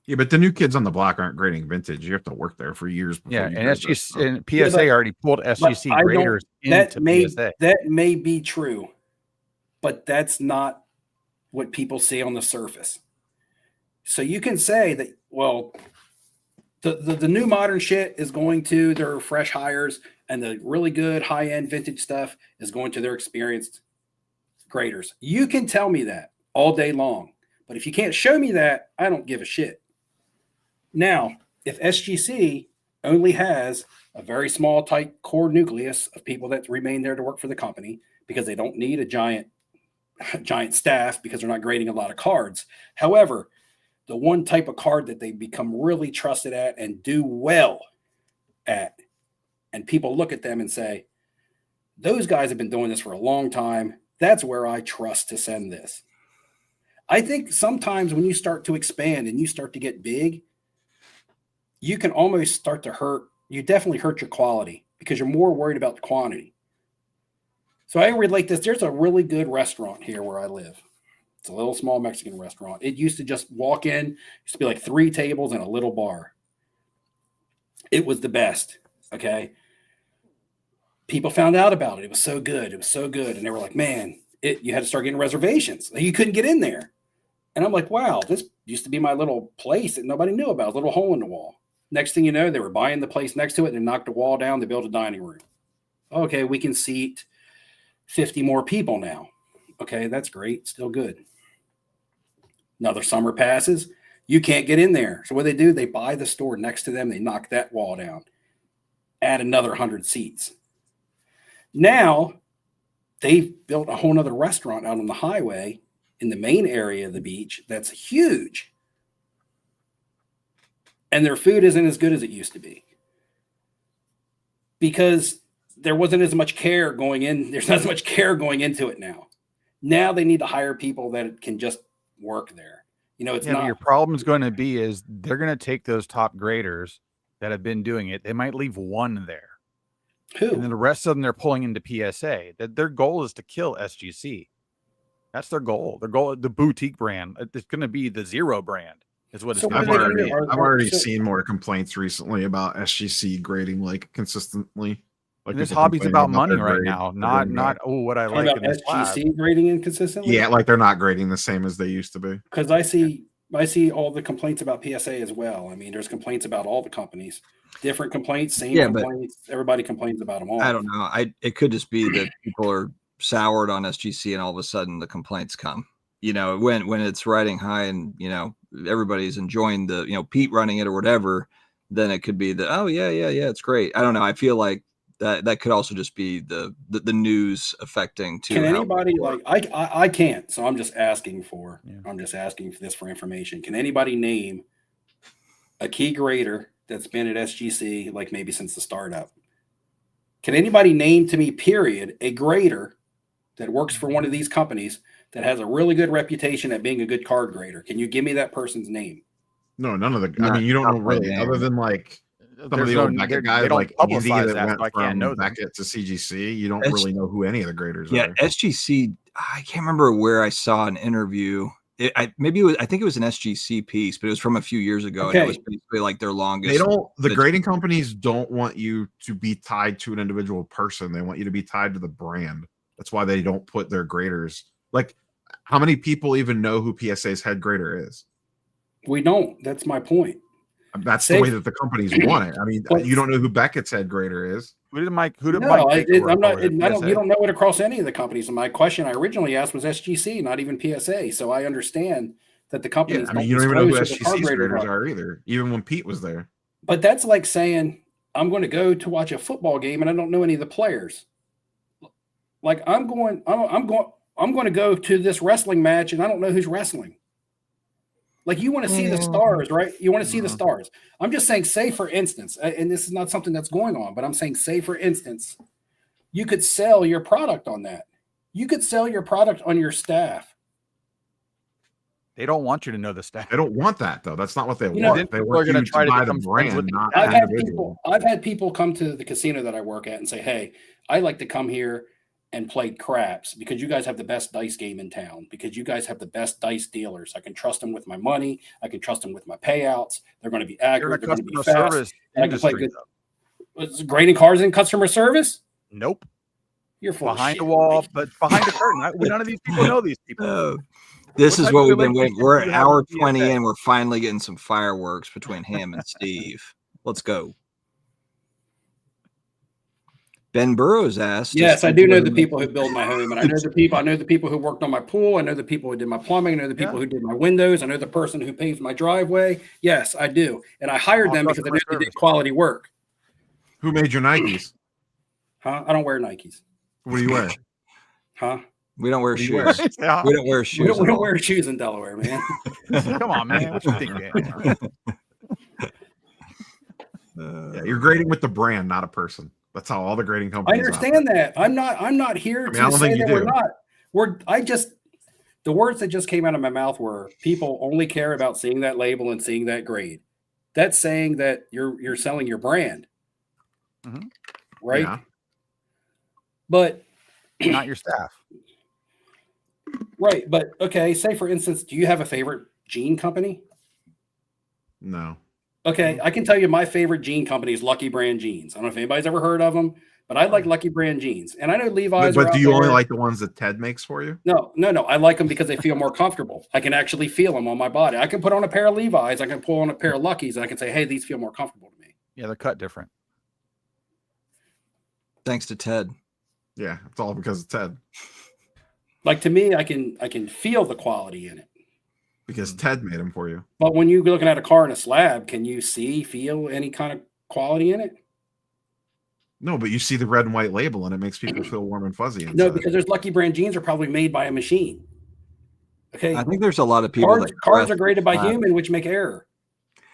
Yeah, but the new kids on the block aren't grading vintage. You have to work there for years before Yeah, you and grade SGC that. and PSA already pulled SGC graders into PSA. That may be true, but that's not what people see on the surface. So you can say that, well, the new modern shit is going to their fresh hires, and the really good high-end vintage stuff is going to their experienced graders. You can tell me that all day long, but if you can't show me that, I don't give a shit. Now, if SGC only has a very small, tight core nucleus of people that remain there to work for the company because they don't need a giant staff because they're not grading a lot of cards. However, the one type of card that they become really trusted at and do well at, and people look at them and say, those guys have been doing this for a long time. That's where I trust to send this. I think sometimes when you start to expand and you start to get big, you can almost start to hurt. You definitely hurt your quality because you're more worried about the quantity. So I relate this. There's a really good restaurant here where I live. It's a little small Mexican restaurant. It used to just walk in, used to be like 3 tables and a little bar. It was the best. Okay. People found out about it. It was so good. It was so good. And they were like, man, you had to start getting reservations. You couldn't get in there. And I'm like, wow, this used to be my little place that nobody knew about, a little hole in the wall. Next thing you know, they were buying the place next to it and knocked the wall down to build a dining room. Okay, we can seat 50 more people now. Okay, that's great. Still good. Another summer passes. You can't get in there. So what they do, they buy the store next to them. They knock that wall down. Add another 100 seats. Now, they've built a whole nother restaurant out on the highway in the main area of the beach that's huge. And their food isn't as good as it used to be. Because there wasn't as much care going in. There's not as much care going into it now. Now they need to hire people that can just work there. You know, it's not. Your problem is going to be is they're going to take those top graders that have been doing it. They might leave one there. Who? And then the rest of them they're pulling into PSA. That their goal is to kill SGC. That's their goal. Their goal, the boutique brand. It's going to be the zero brand. Is what So it's. I've already seen more complaints recently about SGC grading like consistently. Like this hobby's about money right now, not what I like in this SGC grading inconsistently. Yeah, like they're not grading the same as they used to be. Because I see all the complaints about PSA as well. I mean, there's complaints about all the companies, different complaints, same complaints. Everybody complains about them all. I don't know. It could just be that people are soured on SGC, and all of a sudden the complaints come. You know, when it's riding high, and you know everybody's enjoying the Pete running it or whatever, then it could be that it's great. I don't know. I feel like that could also just be the news affecting too. Can anybody I can't, so I'm just asking for this for information. Can anybody name a key grader that's been at SGC like maybe since the startup? Can anybody name to me, period, a grader that works for one of these companies that has a really good reputation at being a good card grader? Can you give me that person's name? No, none of the. I mean, you don't know really, other than like some of the old Beckett guys, like Andy that went from Beckett to CGC. You don't really know who any of the graders are. Yeah, SGC. I can't remember where I saw an interview. I think it was an SGC piece, but it was from a few years ago. Okay. And it was basically like their longest. They don't. The grading companies don't want you to be tied to an individual person. They want you to be tied to the brand. That's why they don't put their graders. Like, how many people even know who PSA's head grader is? We don't. That's my point. That's the way that the companies want it. I mean, you don't know who Beckett's head grader is. Who did Mike? You don't know it across any of the companies. And my question I originally asked was SGC, not even PSA. So I understand that the companies. Yeah, I mean, you don't even know who SGC's graders are either, even when Pete was there. But that's like saying I'm going to go to watch a football game and I don't know any of the players. Like I'm going to go to this wrestling match and I don't know who's wrestling. Like you want to see the stars, right? You want to see the stars. I'm just saying, say for instance, and this is not something that's going on, but I'm saying, say for instance, you could sell your product on that. You could sell your product on your staff. They don't want you to know the staff. They don't want that though. That's not what they want. They want you to buy the brand, not I've had people come to the casino that I work at and say, "Hey, I like to come here and played craps because you guys have the best dice game in town, because you guys have the best dice dealers. I can trust them with my money. I can trust them with my payouts. They're going to be accurate. They're going to be fast. Service I can play good. What's grading cards in customer service? Nope. You're full behind of shit, the wall, Mike. but behind the curtain. None of these people know these people. This is what we've been waiting. We're at hour 20 in. We're finally getting some fireworks between Hamm and Steve. Let's go. Ben Burrows asked. Yes, I do know the people who build my home, and I know the people. I know the people who worked on my pool. I know the people who did my plumbing. I know the people who did my windows. I know the person who paved my driveway. Yes, I do, and I hired them because I knew they did quality work. Who made your Nikes? Huh? I don't wear Nikes. What do you wear? Huh? We don't wear shoes. We don't wear shoes. We don't wear shoes in Delaware, man. Come on, man. What you think, yeah, you're grading with the brand, not a person. That's how all the grading companies. I understand that. I'm not here to say that we're not. The words that just came out of my mouth were people only care about seeing that label and seeing that grade. That's saying that you're selling your brand. Mm-hmm. Right? Yeah. But not your staff. Right. But okay, say for instance, do you have a favorite jean company? No. Okay, I can tell you my favorite jean company is Lucky Brand Jeans. I don't know if anybody's ever heard of them, but I like Lucky Brand Jeans. And I know Levi's. But do you only like the ones that Ted makes for you? No. I like them because they feel more comfortable. I can actually feel them on my body. I can put on a pair of Levi's. I can pull on a pair of Luckies, and I can say, hey, these feel more comfortable to me. Yeah, they're cut different. Thanks to Ted. Yeah, it's all because of Ted. Like to me, I can feel the quality in it. Because Ted made them for you. But when you're looking at a car in a slab, can you feel any kind of quality in it? No, but you see the red and white label and it makes people feel warm and fuzzy inside. No, because there's Lucky Brand Jeans are probably made by a machine. Okay. I think there's a lot of people. Cars are graded by human, which make error.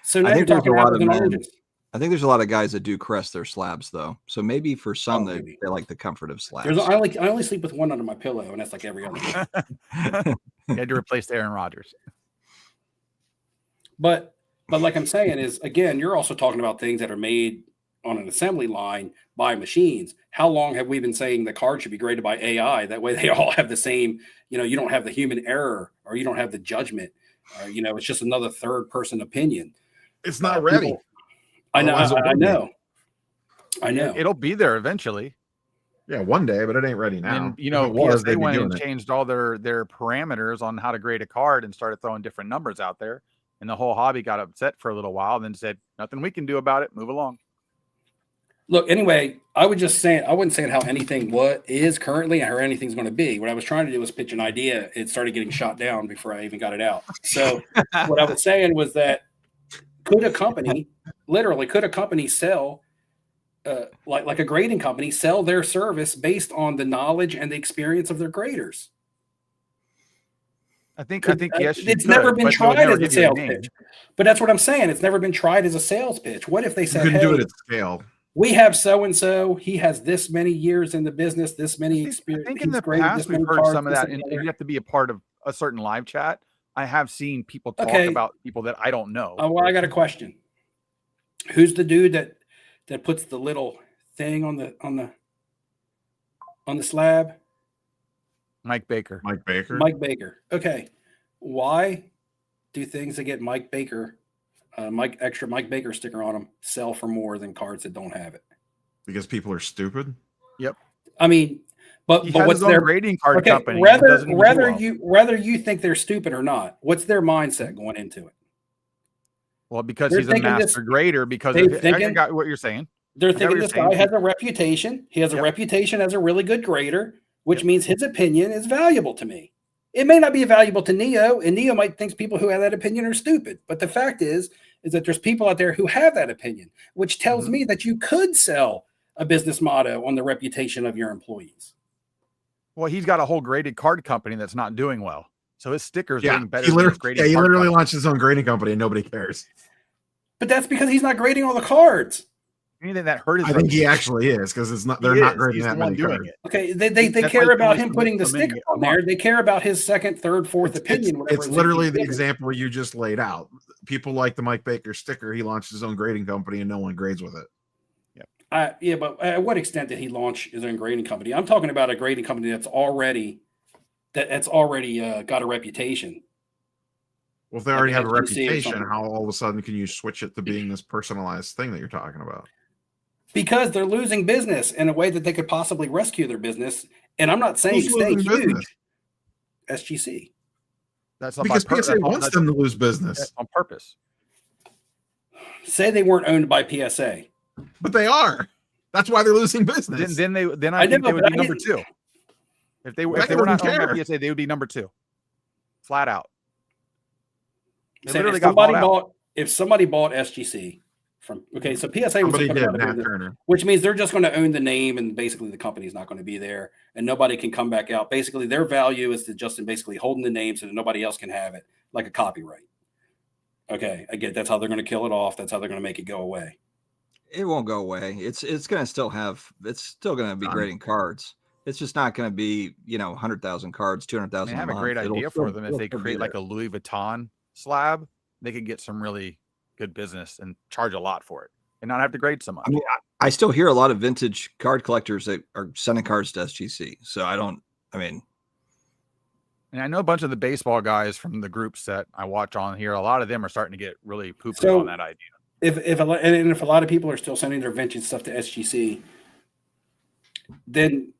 So now you're talking apples and oranges. I think there's a lot of guys that do crest their slabs though. So maybe for some they like the comfort of slabs. I only sleep with one under my pillow, and that's like every other day. You had to replace Aaron Rodgers. But like I'm saying is, again, you're also talking about things that are made on an assembly line by machines. How long have we been saying the card should be graded by AI? That way they all have the same, you don't have the human error or you don't have the judgment. It's just another third person opinion. It's not ready. I know. It'll be there eventually. Yeah, one day, but it ain't ready now. And, PSA went and changed all their parameters on how to grade a card and started throwing different numbers out there. And the whole hobby got upset for a little while and then said, nothing we can do about it. Move along. Look, anyway, I wasn't saying how anything is currently or how anything's going to be. What I was trying to do was pitch an idea. It started getting shot down before I even got it out. So what I was saying was that could a company sell like a grading company sell their service based on the knowledge and the experience of their graders? I think yes. It's never been tried as a sales pitch. But that's what I'm saying. It's never been tried as a sales pitch. What if they said, "Hey, do it at scale. We have so and so. He has this many years in the business, this many experience." I think in the past we've heard some of that, and you have to be a part of a certain live chat. I have seen people talk about people that I don't know. Well, I got a question. Who's the dude that puts the little thing on the slab? Mike Baker. Mike Baker. Okay. Why do things that get Mike Baker sticker on them sell for more than cards that don't have it? Because people are stupid. Yep. I mean, but what's their grading card company? Whether you think they're stupid or not, what's their mindset going into it? Well, because he's a master grader. Because I got what you're saying. They're thinking this guy has a reputation. He has a reputation as a really good grader, which means his opinion is valuable to me. It may not be valuable to Neo, and Neo might think people who have that opinion are stupid. But the fact is that there's people out there who have that opinion, which tells me that you could sell a business motto on the reputation of your employees. Well, he's got a whole graded card company that's not doing well. So his stickers doing better. He literally launched his own grading company and nobody cares. But that's because he's not grading all the cards. Anything that hurt his I think he actually is, because they're not grading that many cards. Okay, they care about him putting the sticker on there. They care about his second, third, fourth opinion. It's literally the example you just laid out. People like the Mike Baker sticker. He launched his own grading company and no one grades with it. Yep. Yeah, but at what extent did he launch his own grading company? I'm talking about a grading company that's already got a reputation. Well, if they already have a reputation, how all of a sudden can you switch it to being this personalized thing that you're talking about? Because they're losing business in a way that they could possibly rescue their business. And I'm not saying Who's stay losing huge. business? SGC. That's because PSA wants them to lose business on purpose. Say they weren't owned by PSA, but they are. That's why they're losing business. Then I think they would be number 2. If they were not owned by PSA, they would be number 2, flat out. If somebody bought SGC so PSA was Turner, which means they're just going to own the name, and basically the company's not going to be there, and nobody can come back out. Basically, their value is to just basically holding the name so that nobody else can have it, like a copyright. Okay, I get that's how they're going to kill it off. That's how they're going to make it go away. It won't go away. It's going to still going to be grading cards. It's just not going to be 100,000 cards, 200,000. I have a great idea for them. If they create like a Louis Vuitton slab, they could get some really good business and charge a lot for it and not have to grade so much. I mean, I still hear a lot of vintage card collectors that are sending cards to SGC. So and I know a bunch of the baseball guys from the groups that I watch on here. A lot of them are starting to get really pooped on that idea. If a lot of people are still sending their vintage stuff to SGC, then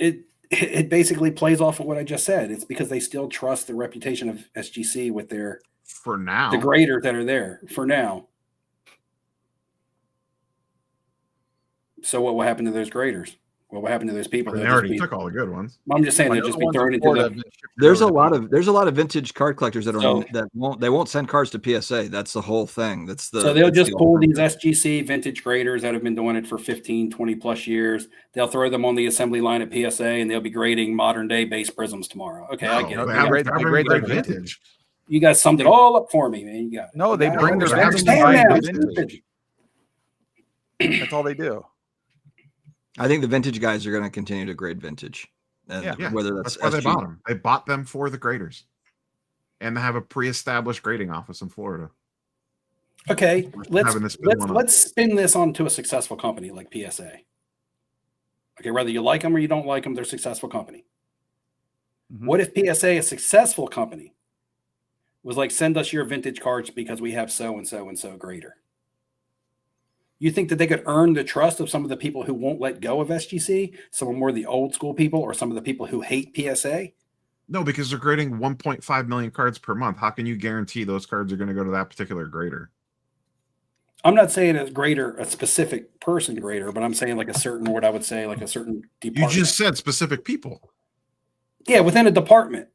it basically plays off of what I just said. It's because they still trust the reputation of SGC with their the graders that are there for now. So what will happen to those graders? What will happen to those people? They already took all the good ones. I'm just saying they'll just be thrown into There's a lot of vintage card collectors that won't send cards to PSA. That's the whole thing. So they'll just pull these SGC vintage graders that have been doing it for 15, 20 plus years. They'll throw them on the assembly line at PSA, and they'll be grading modern day base prisms tomorrow. Okay, I get it. They grade their vintage. You guys summed it all up for me, man. You got it. No, they bring their vintage. That's all they do. I think the vintage guys are going to continue to grade vintage. Whether that's why they bought them. They bought them for the graders. And they have a pre-established grading office in Florida. Okay, let's spin this onto a successful company like PSA. Okay, whether you like them or you don't like them, they're a successful company. Mm-hmm. What if PSA, a successful company, was like, send us your vintage cards because we have so and so and so grader? You think that they could earn the trust of some of the people who won't let go of SGC? Some more of the old school people, or some of the people who hate PSA? No, because they're grading 1.5 million cards per month. How can you guarantee those cards are going to go to that particular grader? I'm not saying a specific person grader, but I'm saying like a certain department. You just said specific people. Yeah, within a department.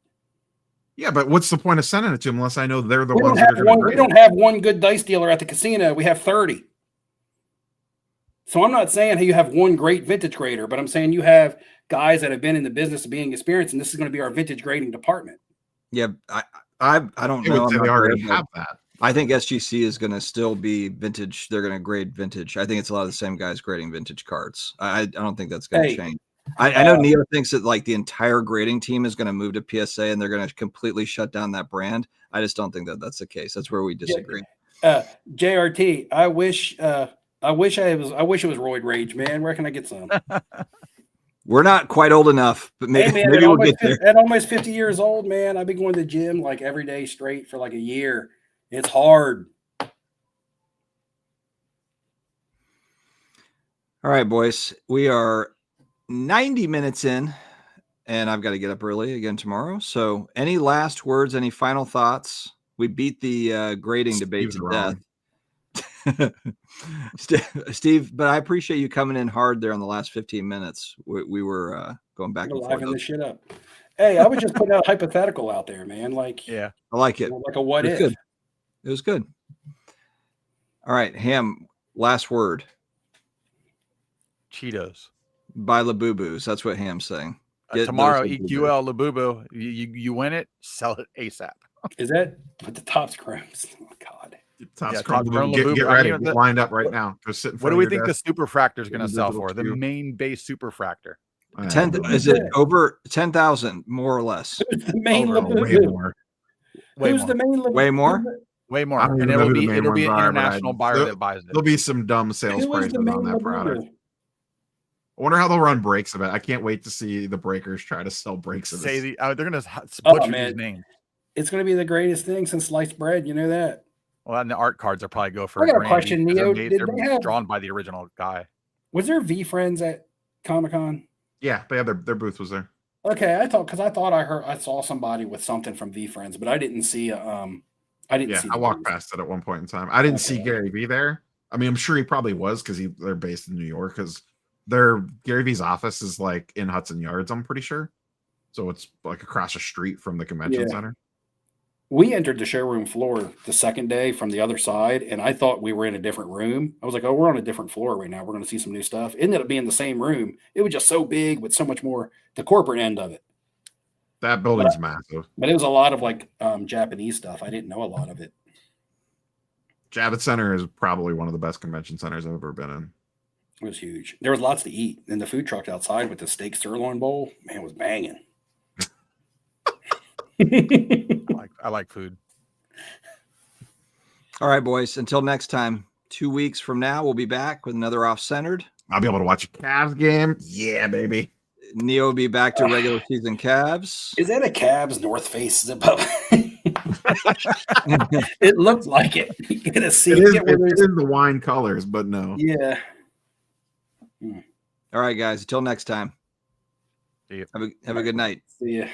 Yeah, but what's the point of sending it to them unless I know they're the ones that are going to grade? We don't have one good dice dealer at the casino. We have 30. So I'm not saying you have one great vintage grader, but I'm saying you have guys that have been in the business of being experienced, and this is going to be our vintage grading department. Yeah, I don't know. They already have that. I think SGC is going to still be vintage. They're going to grade vintage. I think it's a lot of the same guys grading vintage cards. I don't think that's going to change. I know Neo thinks that like the entire grading team is going to move to PSA and they're going to completely shut down that brand. I just don't think that that's the case. That's where we disagree. JRT, I wish it was Roid Rage, man. Where can I get some? We're not quite old enough, but maybe we'll get there. At almost 50 years old, man, I've been going to the gym like every day straight for like a year. It's hard. All right, boys. We are 90 minutes in, and I've got to get up early again tomorrow. So any last words, any final thoughts? We beat the grading debate to death. Steve, but I appreciate you coming in hard there on the last 15 minutes. We were going back and forth. Livening this shit up. Hey, I was just putting out a hypothetical out there, man. Like, yeah, I like it. Like a what if. Good. It was good. All right, Hamm, last word. Cheetos. Buy Labubu's. That's what Hamm's saying. Tomorrow, EQL Labubu. You win it, sell it ASAP. Is that with the Topps Chromes? Oh, God. Get ready. Get lined up right now. Go sit in front what do we think the superfractor is going to sell for? The main base superfractor. Is it over 10,000, more or less? Who's the main way more. Who's the main Way more? Way more, and it'll be an international buyer that buys it. There'll be some dumb sales prices on that product. I wonder how they'll run breaks of it. I can't wait to see the breakers try to sell breaks of it. They're going to butcher these names. It's going to be the greatest thing since sliced bread. You know that. Well, and the art cards are probably go for. I got a question, Neo. They're drawn by the original guy. Was there V Friends at Comic-Con? Yeah, they had their booth was there. Okay, I thought I saw somebody with something from V Friends, but I didn't see. I walked past it at one point in time. I didn't see Gary Vee there. I mean, I'm sure he probably was because they're based in New York. Because Gary Vee's office is like in Hudson Yards. I'm pretty sure. So it's like across the street from the convention center. We entered the showroom floor the second day from the other side, and I thought we were in a different room. I was like, oh, we're on a different floor right now. We're going to see some new stuff. It ended up being the same room. It was just so big with so much more, the corporate end of it. That building's massive. But it was a lot of like Japanese stuff. I didn't know a lot of it. Javits Center is probably one of the best convention centers I've ever been in. It was huge. There was lots to eat. And the food truck outside with the steak sirloin bowl, man, it was banging. I like food. All right, boys. Until next time, 2 weeks from now, we'll be back with another Off-Centered. I'll be able to watch a Cavs game. Yeah, baby. Neo will be back to regular season Cavs. Is that a Cavs North Face zip up? It looked like it. You gotta see it is the wine colors, but no. Yeah. All right, guys. Until next time. See you. Have a good night. See ya.